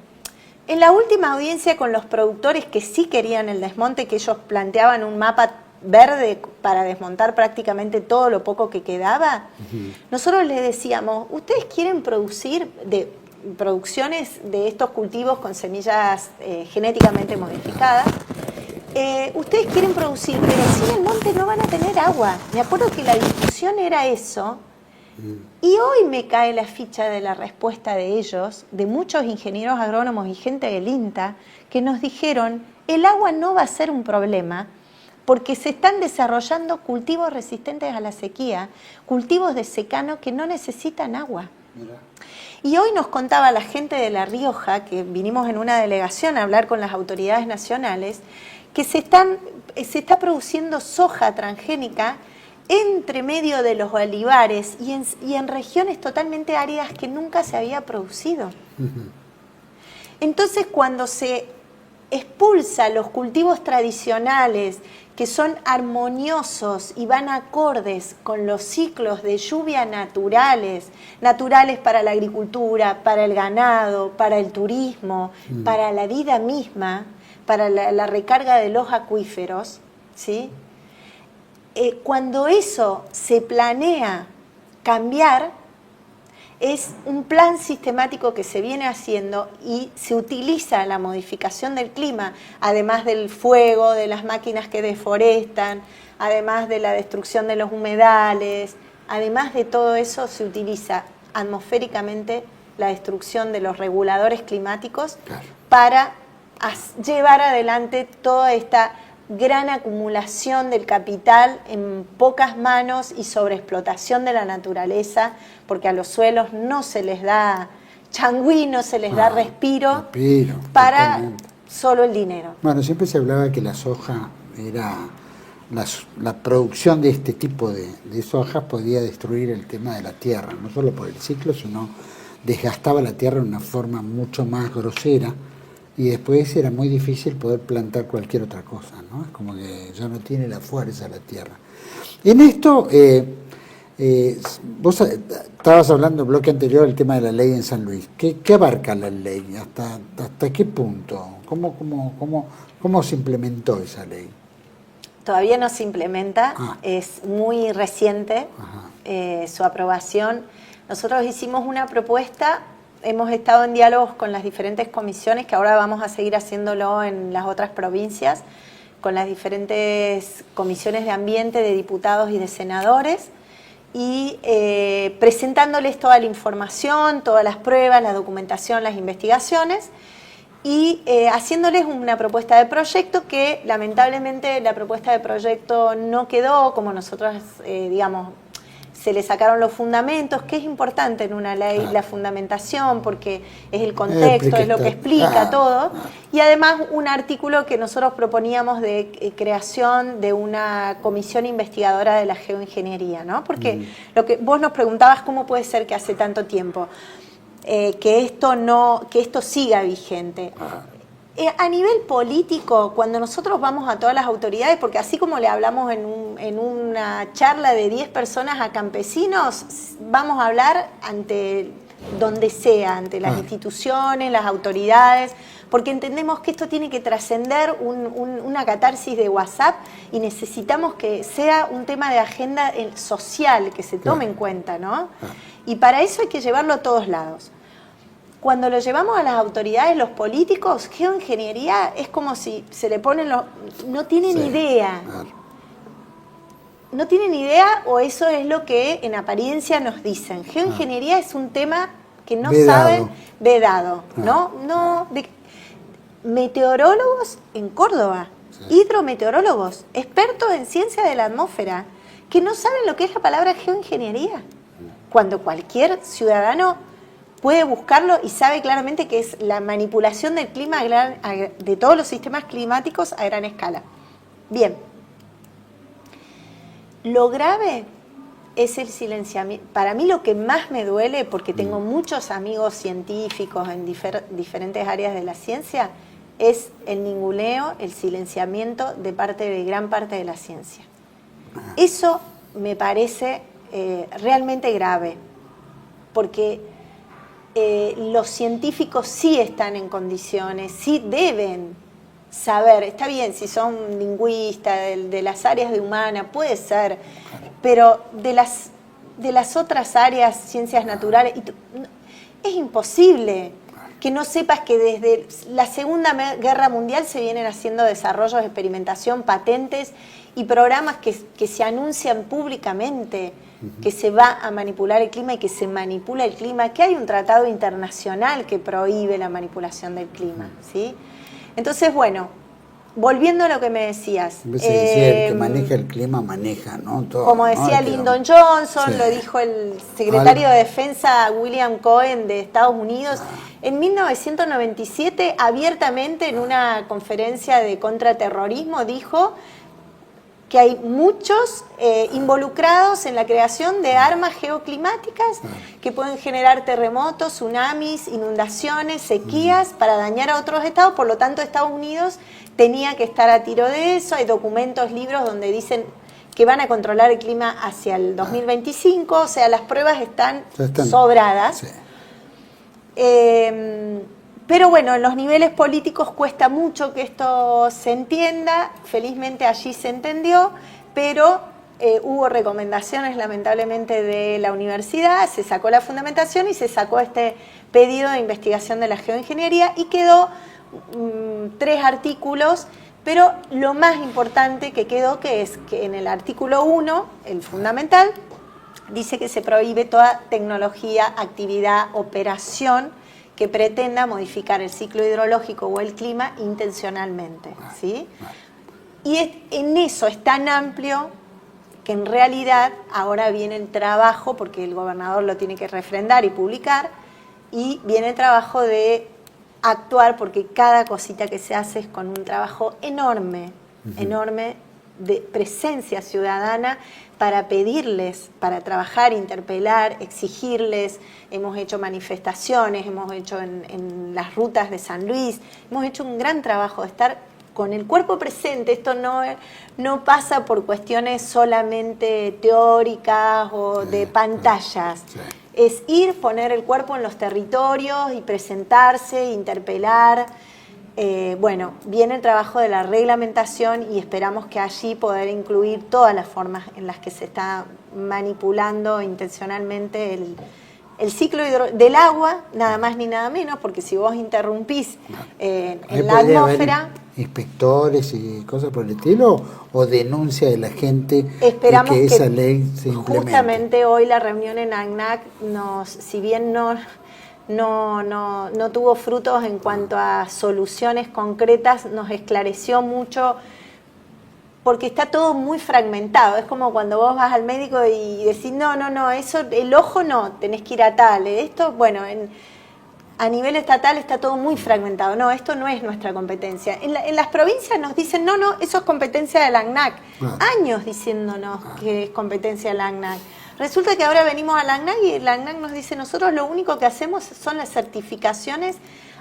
en la última audiencia con los productores que sí querían el desmonte, que ellos planteaban un mapa verde para desmontar prácticamente todo lo poco que quedaba, nosotros les decíamos, ¿ustedes quieren producciones de estos cultivos con semillas genéticamente modificadas? Ustedes quieren producir, pero sin el monte no van a tener agua. Me acuerdo que la discusión era eso, y hoy me cae la ficha de la respuesta de ellos, de muchos ingenieros agrónomos y gente del INTA, que nos dijeron, el agua no va a ser un problema, porque se están desarrollando cultivos resistentes a la sequía, cultivos de secano que no necesitan agua. Mira. Y hoy nos contaba la gente de La Rioja, que vinimos en una delegación a hablar con las autoridades nacionales, que se está produciendo soja transgénica entre medio de los olivares y en regiones totalmente áridas que nunca se había producido. Entonces, cuando se expulsa los cultivos tradicionales que son armoniosos y van acordes con los ciclos de lluvia naturales para la agricultura, para el ganado, para el turismo, para la vida misma, para la recarga de los acuíferos, ¿sí? Cuando eso se planea cambiar, es un plan sistemático que se viene haciendo y se utiliza la modificación del clima, además del fuego, de las máquinas que deforestan, además de la destrucción de los humedales, además de todo eso se utiliza atmosféricamente la destrucción de los reguladores climáticos para llevar adelante toda esta gran acumulación del capital en pocas manos y sobreexplotación de la naturaleza, porque a los suelos no se les da changüí, no se les da respiro para totalmente. Solo el dinero. Bueno, siempre se hablaba que la soja era, la producción de este tipo de sojas podía destruir el tema de la tierra, no solo por el ciclo, sino desgastaba la tierra de una forma mucho más grosera. Y después era muy difícil poder plantar cualquier otra cosa, ¿no? Es como que ya no tiene la fuerza la tierra. En esto, vos estabas hablando en el bloque anterior del tema de la ley en San Luis. ¿Qué abarca la ley? ¿Hasta qué punto? ¿Cómo se implementó esa ley? Todavía no se implementa, es muy reciente su aprobación. Nosotros hicimos una propuesta. Hemos estado en diálogos con las diferentes comisiones, que ahora vamos a seguir haciéndolo en las otras provincias, con las diferentes comisiones de ambiente, de diputados y de senadores, y presentándoles toda la información, todas las pruebas, la documentación, las investigaciones, y haciéndoles una propuesta de proyecto que lamentablemente la propuesta de proyecto no quedó como nosotros, se le sacaron los fundamentos, que es importante en una ley, la fundamentación, porque es el contexto, es lo que explica todo, y además un artículo que nosotros proponíamos de creación de una comisión investigadora de la geoingeniería, ¿no? Porque lo que vos nos preguntabas, ¿cómo puede ser que hace tanto tiempo que esto siga vigente? A nivel político, cuando nosotros vamos a todas las autoridades, porque así como le hablamos en una charla de 10 personas a campesinos, vamos a hablar ante donde sea, ante las instituciones, las autoridades, porque entendemos que esto tiene que trascender una catarsis de WhatsApp y necesitamos que sea un tema de agenda social, que se tome en cuenta, ¿no? Y para eso hay que llevarlo a todos lados. Cuando lo llevamos a las autoridades, los políticos, geoingeniería es como si se le ponen no tienen idea. No tienen idea, o eso es lo que en apariencia nos dicen. Geoingeniería es un tema que no saben, vedado, ¿no? Meteorólogos en Córdoba, hidrometeorólogos, expertos en ciencia de la atmósfera, que no saben lo que es la palabra geoingeniería, cuando cualquier ciudadano puede buscarlo y sabe claramente que es la manipulación del clima de todos los sistemas climáticos a gran escala. Bien. Lo grave es el silenciamiento. Para mí lo que más me duele, porque tengo muchos amigos científicos en diferentes áreas de la ciencia, es el ninguneo, el silenciamiento de gran parte de la ciencia. Eso me parece realmente grave, porque los científicos sí están en condiciones, sí deben saber, está bien, si son lingüistas, de las áreas de humana, puede ser, pero de las otras áreas, ciencias naturales, es imposible que no sepas que desde la Segunda Guerra Mundial se vienen haciendo desarrollos de experimentación, patentes y programas que se anuncian públicamente, que se va a manipular el clima y que se manipula el clima, que hay un tratado internacional que prohíbe la manipulación del clima, ¿sí? Entonces, bueno, volviendo a lo que me decías. El que maneja el clima maneja, ¿no? Todo, como decía Lyndon Johnson, sí. Lo dijo el secretario de Defensa William Cohen de Estados Unidos, en 1997, abiertamente en una conferencia de contraterrorismo, dijo que hay muchos involucrados en la creación de armas geoclimáticas que pueden generar terremotos, tsunamis, inundaciones, sequías para dañar a otros estados. Por lo tanto, Estados Unidos tenía que estar a tiro de eso. Hay documentos, libros donde dicen que van a controlar el clima hacia el 2025. O sea, las pruebas están sobradas. Sí. Pero bueno, en los niveles políticos cuesta mucho que esto se entienda. Felizmente allí se entendió, pero hubo recomendaciones lamentablemente de la universidad, se sacó la fundamentación y se sacó este pedido de investigación de la geoingeniería y quedó 3 artículos, pero lo más importante que quedó, que es que en el artículo 1, el fundamental, dice que se prohíbe toda tecnología, actividad, operación que pretenda modificar el ciclo hidrológico o el clima intencionalmente, ¿sí? Y en eso es tan amplio que en realidad ahora viene el trabajo, porque el gobernador lo tiene que refrendar y publicar, y viene el trabajo de actuar, porque cada cosita que se hace es con un trabajo enorme, enorme de presencia ciudadana para pedirles, para trabajar, interpelar, exigirles. Hemos hecho manifestaciones, hemos hecho en las rutas de San Luis, hemos hecho un gran trabajo de estar con el cuerpo presente. Esto no pasa por cuestiones solamente teóricas o de pantallas. Sí. Es ir, poner el cuerpo en los territorios y presentarse, interpelar. Bueno, viene el trabajo de la reglamentación y esperamos que allí poder incluir todas las formas en las que se está manipulando intencionalmente el ciclo del agua, nada más ni nada menos, porque si vos interrumpís en la atmósfera... ¿Inspectores y cosas por el estilo o denuncia de la gente? Esperamos que esa ley se implemente? Justamente hoy la reunión en ACNAC, si bien no tuvo frutos en cuanto a soluciones concretas, nos esclareció mucho, porque está todo muy fragmentado. Es como cuando vos vas al médico y decís, no, eso, el ojo no, tenés que ir a tal. Esto, bueno, a nivel estatal está todo muy fragmentado. No, esto no es nuestra competencia. En las provincias nos dicen, no, eso es competencia de la ACNAC. Años diciéndonos que es competencia de la ACNAC. Resulta que ahora venimos a la ACNAC y la ACNAC nos dice, nosotros lo único que hacemos son las certificaciones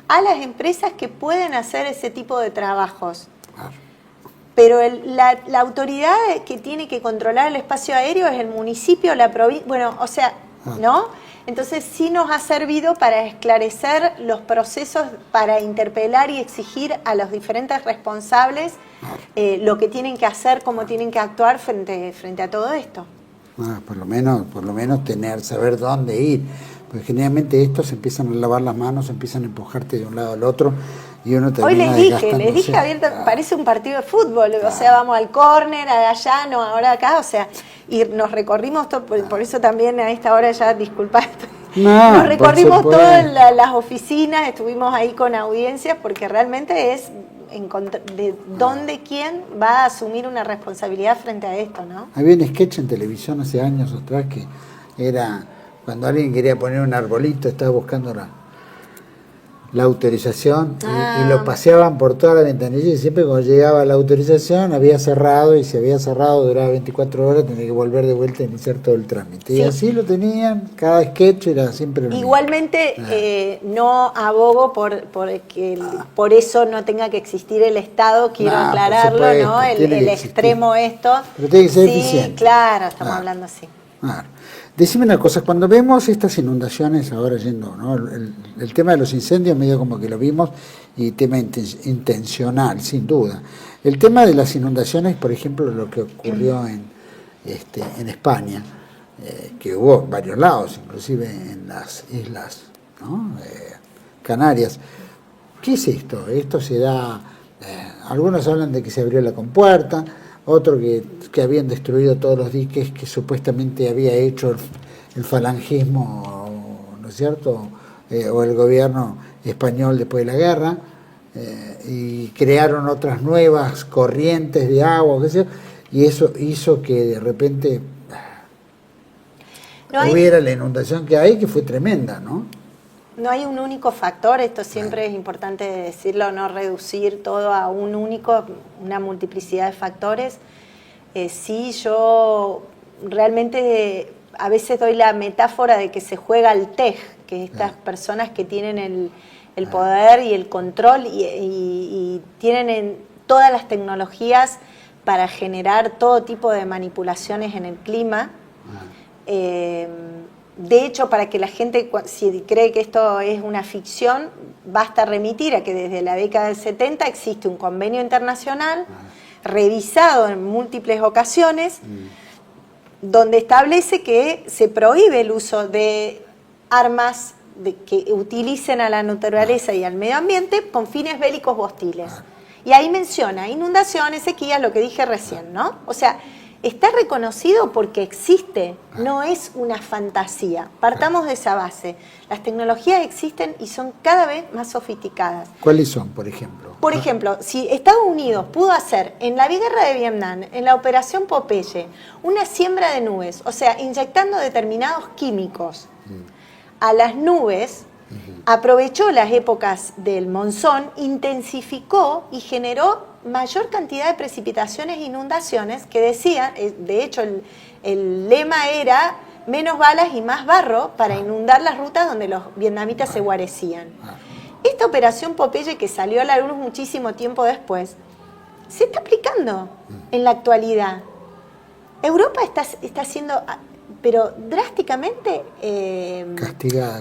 a las empresas que pueden hacer ese tipo de trabajos. Pero la autoridad que tiene que controlar el espacio aéreo es el municipio, la provincia, bueno, o sea, ¿no? Entonces sí nos ha servido para esclarecer los procesos, para interpelar y exigir a los diferentes responsables lo que tienen que hacer, cómo tienen que actuar frente a todo esto. Por lo menos saber dónde ir, porque generalmente estos empiezan a lavar las manos, empiezan a empujarte de un lado al otro y uno termina. Hoy les dije abierta, parece un partido de fútbol, o sea, vamos al córner, allá, no, ahora acá, o sea, y nos recorrimos todo, por eso también a esta hora ya, disculpa, nos recorrimos todas las oficinas, estuvimos ahí con audiencias, porque realmente es de dónde quién va a asumir una responsabilidad frente a esto, ¿no? Había un sketch en televisión hace años atrás que era cuando alguien quería poner un arbolito, estaba buscando la autorización y lo paseaban por toda la ventanilla y siempre cuando llegaba la autorización había cerrado y si había cerrado duraba 24 horas, tenía que volver de vuelta a iniciar todo el trámite. Y así lo tenían, cada sketch era siempre lo Igualmente no abogo por eso no tenga que existir el Estado, quiero aclararlo, supuesto, ¿no? El extremo esto. Pero tiene que ser eficiente. Claro, estamos hablando así. Claro. Decime una cosa, cuando vemos estas inundaciones, ahora yendo, ¿no? El tema de los incendios medio como que lo vimos, y tema intencional, sin duda. El tema de las inundaciones, por ejemplo, lo que ocurrió en España, que hubo en varios lados, inclusive en las islas, ¿no? Canarias. ¿Qué es esto? Esto se da, algunos hablan de que se abrió la compuerta, otro que habían destruido todos los diques que supuestamente había hecho el falangismo, ¿no es cierto?, o el gobierno español después de la guerra, y crearon otras nuevas corrientes de agua, qué sé yo, y eso hizo que de repente hubiera la inundación que hay, que fue tremenda, ¿no? No hay un único factor, esto siempre es importante decirlo, no reducir todo a un único, una multiplicidad de factores. Sí, yo realmente a veces doy la metáfora de que se juega al TEG, que estas personas que tienen el poder y el control y tienen todas las tecnologías para generar todo tipo de manipulaciones en el clima. De hecho, para que la gente, si cree que esto es una ficción, basta remitir a que desde la década del 70 existe un convenio internacional revisado en múltiples ocasiones, donde establece que se prohíbe el uso de armas que utilicen a la naturaleza y al medio ambiente con fines bélicos o hostiles. Y ahí menciona inundaciones, sequías, lo que dije recién, ¿no? O sea, está reconocido porque existe, no es una fantasía. Partamos de esa base. Las tecnologías existen y son cada vez más sofisticadas. ¿Cuáles son, por ejemplo? Por ejemplo, si Estados Unidos pudo hacer en la guerra de Vietnam, en la operación Popeye, una siembra de nubes, o sea, inyectando determinados químicos a las nubes, aprovechó las épocas del monzón, intensificó y generó mayor cantidad de precipitaciones e inundaciones, que decían, de hecho el lema era menos balas y más barro para inundar las rutas donde los vietnamitas se guarecían. Esta operación Popeye, que salió a la luz muchísimo tiempo después, se está aplicando en la actualidad. Europa está siendo, pero drásticamente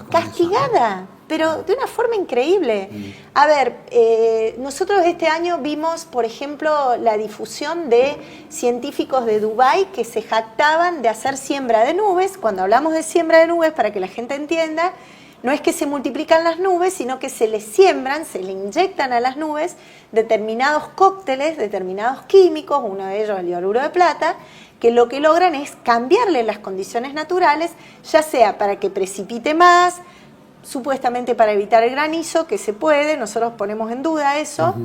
castigada, pero de una forma increíble. A ver, nosotros este año vimos, por ejemplo, la difusión de científicos de Dubái que se jactaban de hacer siembra de nubes. Cuando hablamos de siembra de nubes, para que la gente entienda, no es que se multiplican las nubes, sino que se les siembran, se le inyectan a las nubes determinados cócteles, determinados químicos, uno de ellos el hialuro de plata, que lo que logran es cambiarle las condiciones naturales, ya sea para que precipite más, supuestamente para evitar el granizo, que se puede, nosotros ponemos en duda eso,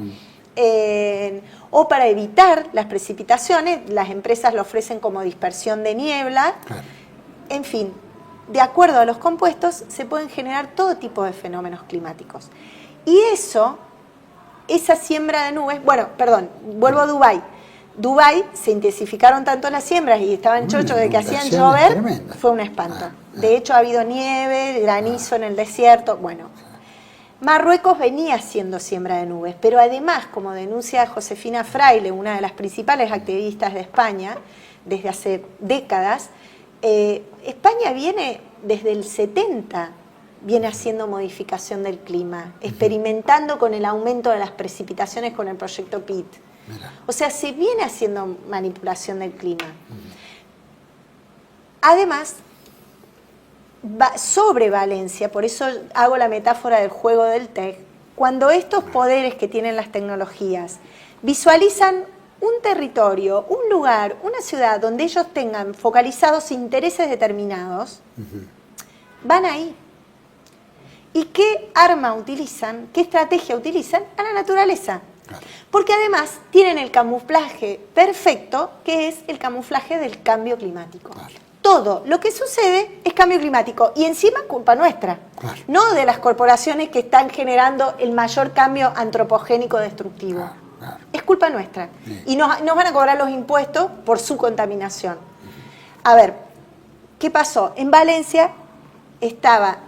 o para evitar las precipitaciones, las empresas lo ofrecen como dispersión de niebla, en fin, de acuerdo a los compuestos se pueden generar todo tipo de fenómenos climáticos. Y esa siembra de nubes, vuelvo a Dubái. Dubái se intensificaron tanto las siembras y estaban chochos de que hacían llover, tremenda. Fue un espanto. De hecho ha habido nieve, granizo en el desierto, bueno. Marruecos venía haciendo siembra de nubes, pero además, como denuncia Josefina Fraile, una de las principales activistas de España, desde hace décadas, España viene desde el 70, viene haciendo modificación del clima, experimentando con el aumento de las precipitaciones con el proyecto PIT. O sea, se viene haciendo manipulación del clima. Además, sobre Valencia, por eso hago la metáfora del juego del TEG, cuando estos poderes que tienen las tecnologías visualizan un territorio, un lugar, una ciudad donde ellos tengan focalizados intereses determinados, van ahí. ¿Y qué arma utilizan, qué estrategia utilizan? A la naturaleza. Porque además tienen el camuflaje perfecto, que es el camuflaje del cambio climático. todo lo que sucede es cambio climático y encima culpa nuestra, Claro. no de las corporaciones que están generando el mayor cambio antropogénico destructivo. Claro, claro. Es culpa nuestra. Sí. Y nos van a cobrar los impuestos por su contaminación. A ver, ¿qué pasó? En Valencia estaba,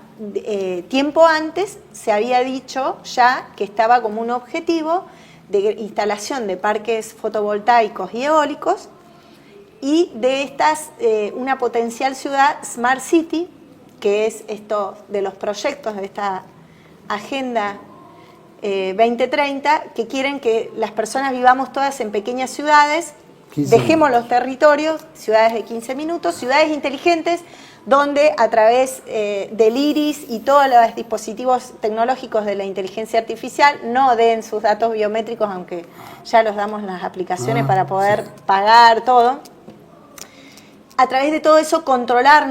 tiempo antes, se había dicho ya que estaba como un objetivo de instalación de parques fotovoltaicos y eólicos y de estas, una potencial ciudad Smart City, que es esto de los proyectos de esta agenda 2030, que quieren que las personas vivamos todas en pequeñas ciudades, 15 dejemos minutos. los territorios, ciudades de 15 minutos, ciudades inteligentes, donde a través del iris y todos los dispositivos tecnológicos de la inteligencia artificial no den sus datos biométricos, aunque ya los damos las aplicaciones para poder pagar todo. A través de todo eso controlar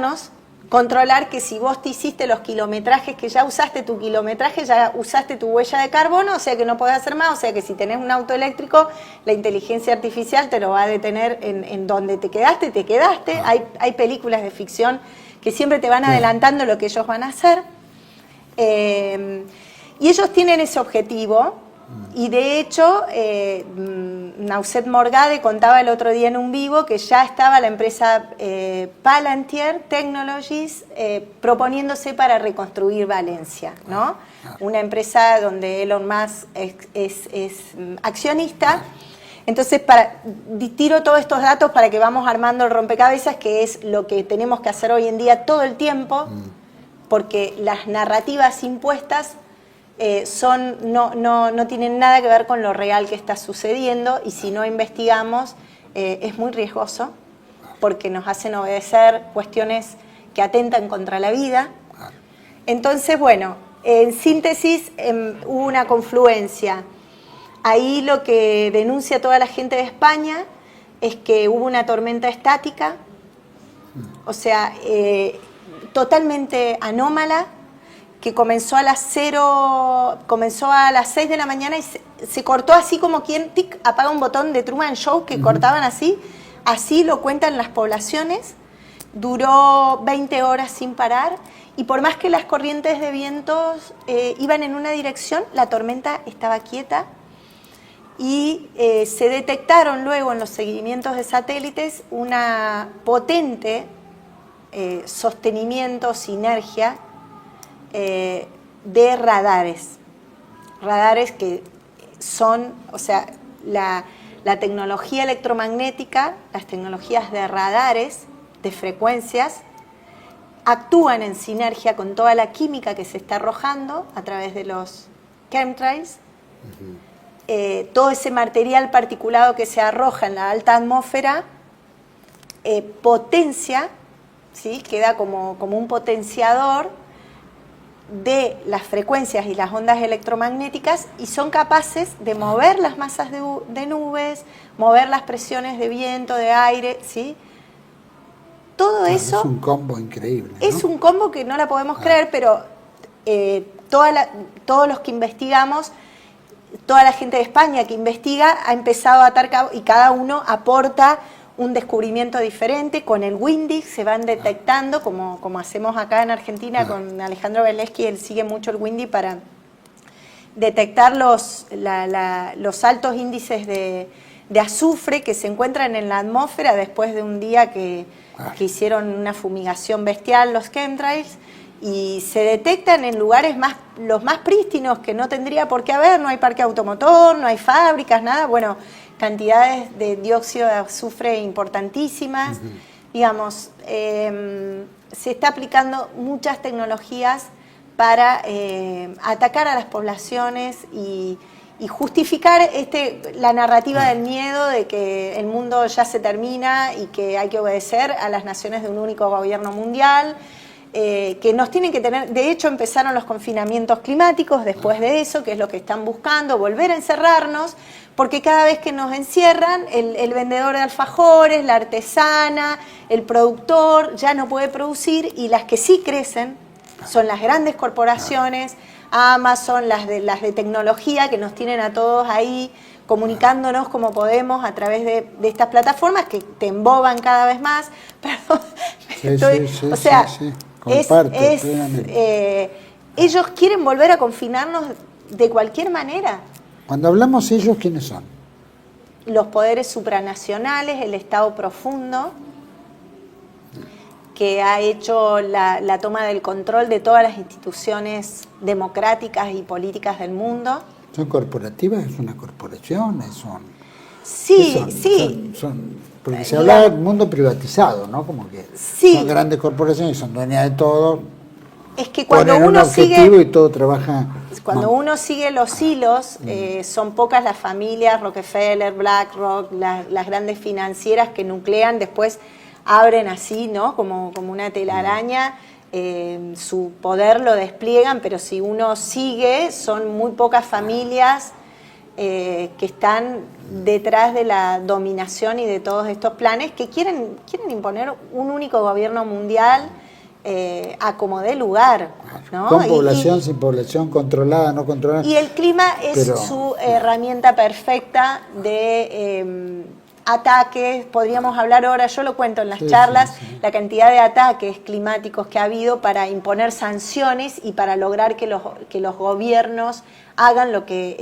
que si vos te hiciste los kilometrajes, que ya usaste tu kilometraje, ya usaste tu huella de carbono, o sea que no podés hacer más, o sea que si tenés un auto eléctrico, la inteligencia artificial te lo va a detener en donde te quedaste. Hay películas de ficción que siempre te van adelantando lo que ellos van a hacer. Y ellos tienen ese objetivo. Y de hecho, Nauset Morgade contaba el otro día en un vivo que ya estaba la empresa Palantir Technologies proponiéndose para reconstruir Valencia, ¿no? Una empresa donde Elon Musk es accionista. Entonces, tiro todos estos datos para que vamos armando el rompecabezas, que es lo que tenemos que hacer hoy en día todo el tiempo, porque las narrativas impuestas no tienen nada que ver con lo real que está sucediendo, y si no investigamos es muy riesgoso porque nos hacen obedecer cuestiones que atentan contra la vida. Entonces, bueno, en síntesis, hubo una confluencia. Ahí lo que denuncia toda la gente de España es que hubo una tormenta estática, o sea, totalmente anómala, que comenzó a las 6 de la mañana y se cortó así como quien apaga un botón de Truman Show, que cortaban así lo cuentan las poblaciones, duró 20 horas sin parar, y por más que las corrientes de vientos iban en una dirección, la tormenta estaba quieta, y se detectaron luego en los seguimientos de satélites una potente sostenimiento, sinergia, de radares que son, o sea, la tecnología electromagnética, las tecnologías de radares, de frecuencias, actúan en sinergia con toda la química que se está arrojando a través de los chemtrails. Todo ese material particulado que se arroja en la alta atmósfera potencia, ¿sí? Queda como un potenciador de las frecuencias y las ondas electromagnéticas, y son capaces de mover las masas de nubes, mover las presiones de viento, de aire, ¿sí? Todo eso es un combo increíble, ¿no? Es un combo que no la podemos creer, pero todos los que investigamos, toda la gente de España que investiga ha empezado a atar cabo, y cada uno aporta un descubrimiento diferente. Con el WINDIX se van detectando, como hacemos acá en Argentina con Alejandro Beleschi, él sigue mucho el WINDIX para detectar los altos índices de azufre que se encuentran en la atmósfera después de un día que hicieron una fumigación bestial los chemtrails, y se detectan en lugares los más prístinos que no tendría por qué haber, no hay parque automotor, no hay fábricas, nada, bueno, cantidades de dióxido de azufre importantísimas. Digamos, se está aplicando muchas tecnologías para atacar a las poblaciones y justificar la narrativa del miedo de que el mundo ya se termina y que hay que obedecer a las naciones de un único gobierno mundial, que nos tienen que tener. De hecho, empezaron los confinamientos climáticos después de eso, que es lo que están buscando, volver a encerrarnos, porque cada vez que nos encierran, el vendedor de alfajores, la artesana, el productor, ya no puede producir, y las que sí crecen son las grandes corporaciones, Amazon, las de tecnología, que nos tienen a todos ahí comunicándonos como podemos a través de estas plataformas que te emboban cada vez más. Perdón, me O sea, Comparto plenamente. Ellos quieren volver a confinarnos de cualquier manera. Cuando hablamos ellos, ¿quiénes son? Los poderes supranacionales, el Estado profundo, que ha hecho la toma del control de todas las instituciones democráticas y políticas del mundo. ¿Son corporativas? ¿Es una corporación? Sí, porque se habla del mundo privatizado, ¿no? Como que son grandes corporaciones, son dueñas de todo. Es que cuando ponen uno un objetivo y todo trabaja. Cuando uno sigue los hilos, son pocas las familias, Rockefeller, BlackRock, las grandes financieras que nuclean, después abren así, ¿no? Como una telaraña, su poder lo despliegan, pero si uno sigue, son muy pocas familias que están detrás de la dominación y de todos estos planes que quieren imponer un único gobierno mundial a como dé lugar, ¿no? Con población, sin población, controlada, no controlada. Y el clima es su herramienta perfecta de ataques. Podríamos hablar ahora, yo lo cuento en las charlas, la cantidad de ataques climáticos que ha habido para imponer sanciones y para lograr que los gobiernos hagan lo que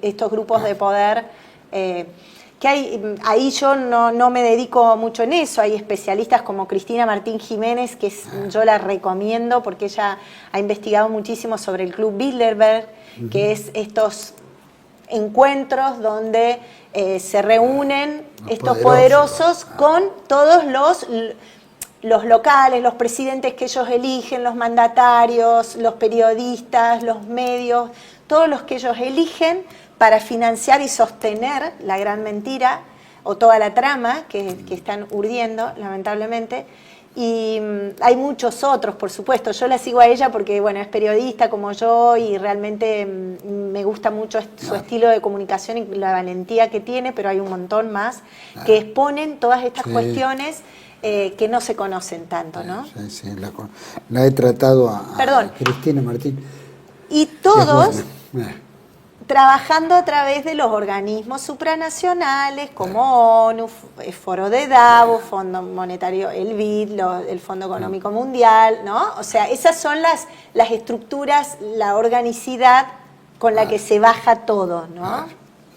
estos grupos de poder que ahí yo no me dedico mucho en eso. Hay especialistas como Cristina Martín Jiménez, que yo la recomiendo porque ella ha investigado muchísimo sobre el Club Bilderberg, que es estos encuentros donde se reúnen estos poderosos con todos los locales, los presidentes que ellos eligen, los mandatarios, los periodistas, los medios, todos los que ellos eligen para financiar y sostener la gran mentira o toda la trama que están urdiendo, lamentablemente. Y hay muchos otros, por supuesto. Yo la sigo a ella porque, bueno, es periodista como yo y realmente me gusta mucho su estilo de comunicación y la valentía que tiene, pero hay un montón más que exponen todas estas cuestiones que no se conocen tanto, ¿no? Sí, la he tratado a Cristina Martín. Y todos trabajando a través de los organismos supranacionales como ONU, Foro de Davos, Fondo Monetario, el BID, el Fondo Económico Mundial, ¿no? O sea, esas son las estructuras, la organicidad con la que se baja todo, ¿no?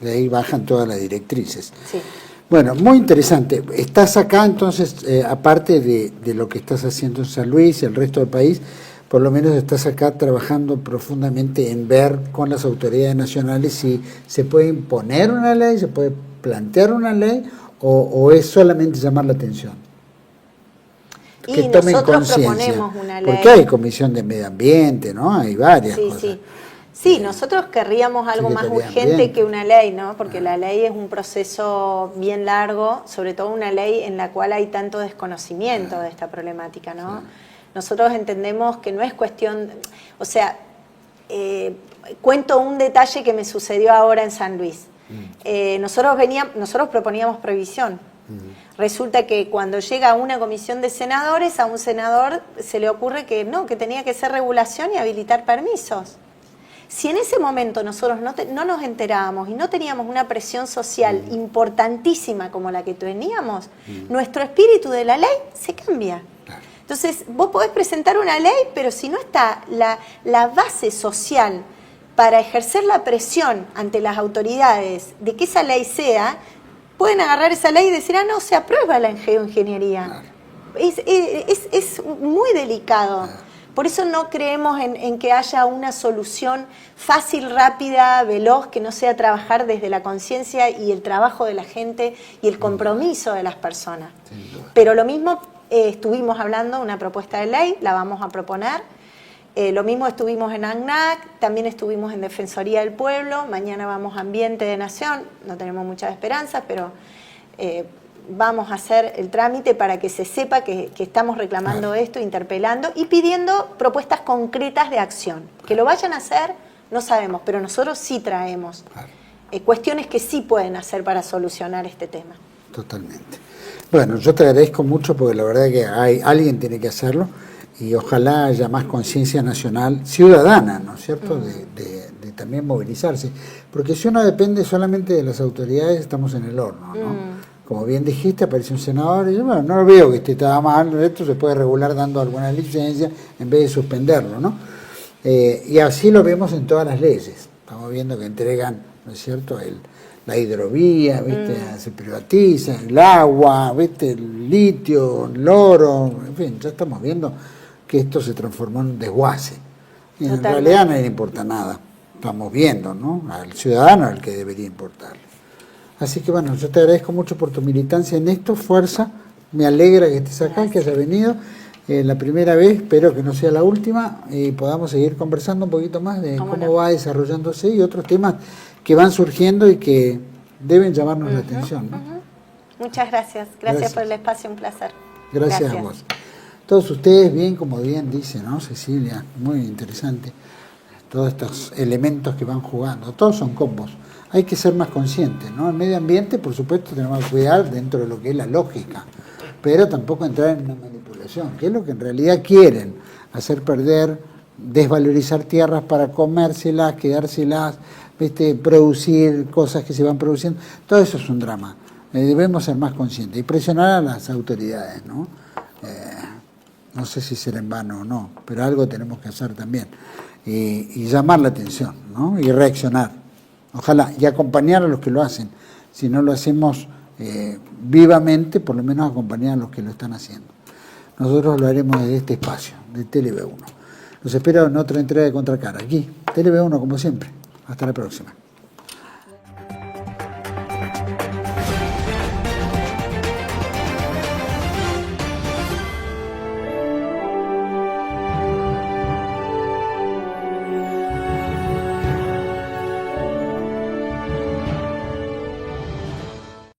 De ahí bajan todas las directrices. Sí. Bueno, muy interesante. Estás acá entonces, aparte de lo que estás haciendo en San Luis y el resto del país, por lo menos estás acá trabajando profundamente en ver con las autoridades nacionales si se puede imponer una ley, se puede plantear una ley o es solamente llamar la atención. Y que tomen nosotros conciencia. proponemos una ley. Porque hay comisión de medio ambiente, ¿no? Hay varias cosas. Sí, nosotros querríamos algo más urgente que una ley, ¿no? Porque la ley es un proceso bien largo, sobre todo una ley en la cual hay tanto desconocimiento de esta problemática, ¿no? Nosotros entendemos que no es cuestión, o sea, cuento un detalle que me sucedió ahora en San Luis. Nosotros proponíamos prohibición. Resulta que cuando llega una comisión de senadores, a un senador se le ocurre que no, que tenía que ser regulación y habilitar permisos. Si en ese momento nosotros no nos enterábamos y no teníamos una presión social importantísima como la que teníamos, nuestro espíritu de la ley se cambia. Entonces, vos podés presentar una ley, pero si no está la base social para ejercer la presión ante las autoridades de que esa ley sea, pueden agarrar esa ley y decir, no, se aprueba la geoingeniería. Es muy delicado. Por eso no creemos en que haya una solución fácil, rápida, veloz, que no sea trabajar desde la conciencia y el trabajo de la gente y el compromiso de las personas. Pero lo mismo estuvimos hablando, una propuesta de ley, la vamos a proponer. Lo mismo estuvimos en ANCNAC, también estuvimos en Defensoría del Pueblo, mañana vamos a Ambiente de Nación, no tenemos muchas esperanzas, pero vamos a hacer el trámite para que se sepa que estamos reclamando esto, interpelando y pidiendo propuestas concretas de acción. Que lo vayan a hacer, no sabemos, pero nosotros sí traemos cuestiones que sí pueden hacer para solucionar este tema. Totalmente. Bueno, yo te agradezco mucho porque la verdad que alguien tiene que hacerlo y ojalá haya más conciencia nacional, ciudadana, ¿no es cierto?, de también movilizarse. Porque si uno depende solamente de las autoridades, estamos en el horno, ¿no? como bien dijiste, aparece un senador y yo, bueno, no veo que esté nada mal, esto se puede regular dando alguna licencia en vez de suspenderlo, ¿no? Y así lo vemos en todas las leyes. Estamos viendo que entregan, ¿no es cierto?, la hidrovía, ¿viste? Se privatiza, el agua, ¿viste? El litio, el oro, en fin, ya estamos viendo que esto se transformó en un desguace. Y en realidad a nadie le importa nada. Estamos viendo, ¿no? Al ciudadano al que debería importarle. Así que bueno, yo te agradezco mucho por tu militancia en esto, fuerza, me alegra que estés acá, que hayas venido. La primera vez, espero que no sea la última, y podamos seguir conversando un poquito más de cómo va desarrollándose y otros temas que van surgiendo y que deben llamarnos la atención, ¿no? Muchas gracias. Gracias por el espacio, un placer. Gracias a vos. Todos ustedes, como bien dice, ¿no, Cecilia? Muy interesante. Todos estos elementos que van jugando, todos son combos. Hay que ser más conscientes, ¿no? El medio ambiente, por supuesto, tenemos que cuidar dentro de lo que es la lógica, pero tampoco entrar en una manipulación, que es lo que en realidad quieren, hacer perder, desvalorizar tierras para comérselas, quedárselas, ¿viste? Producir cosas que se van produciendo. Todo eso es un drama. Debemos ser más conscientes y presionar a las autoridades, ¿no? No sé si será en vano o no, pero algo tenemos que hacer también. Y llamar la atención, ¿no? Y reaccionar. Ojalá, y acompañar a los que lo hacen. Si no lo hacemos vivamente, por lo menos acompañar a los que lo están haciendo. Nosotros lo haremos desde este espacio, de TLV1. Los espero en otra entrega de Contracara, aquí, TLV1 como siempre. Hasta la próxima.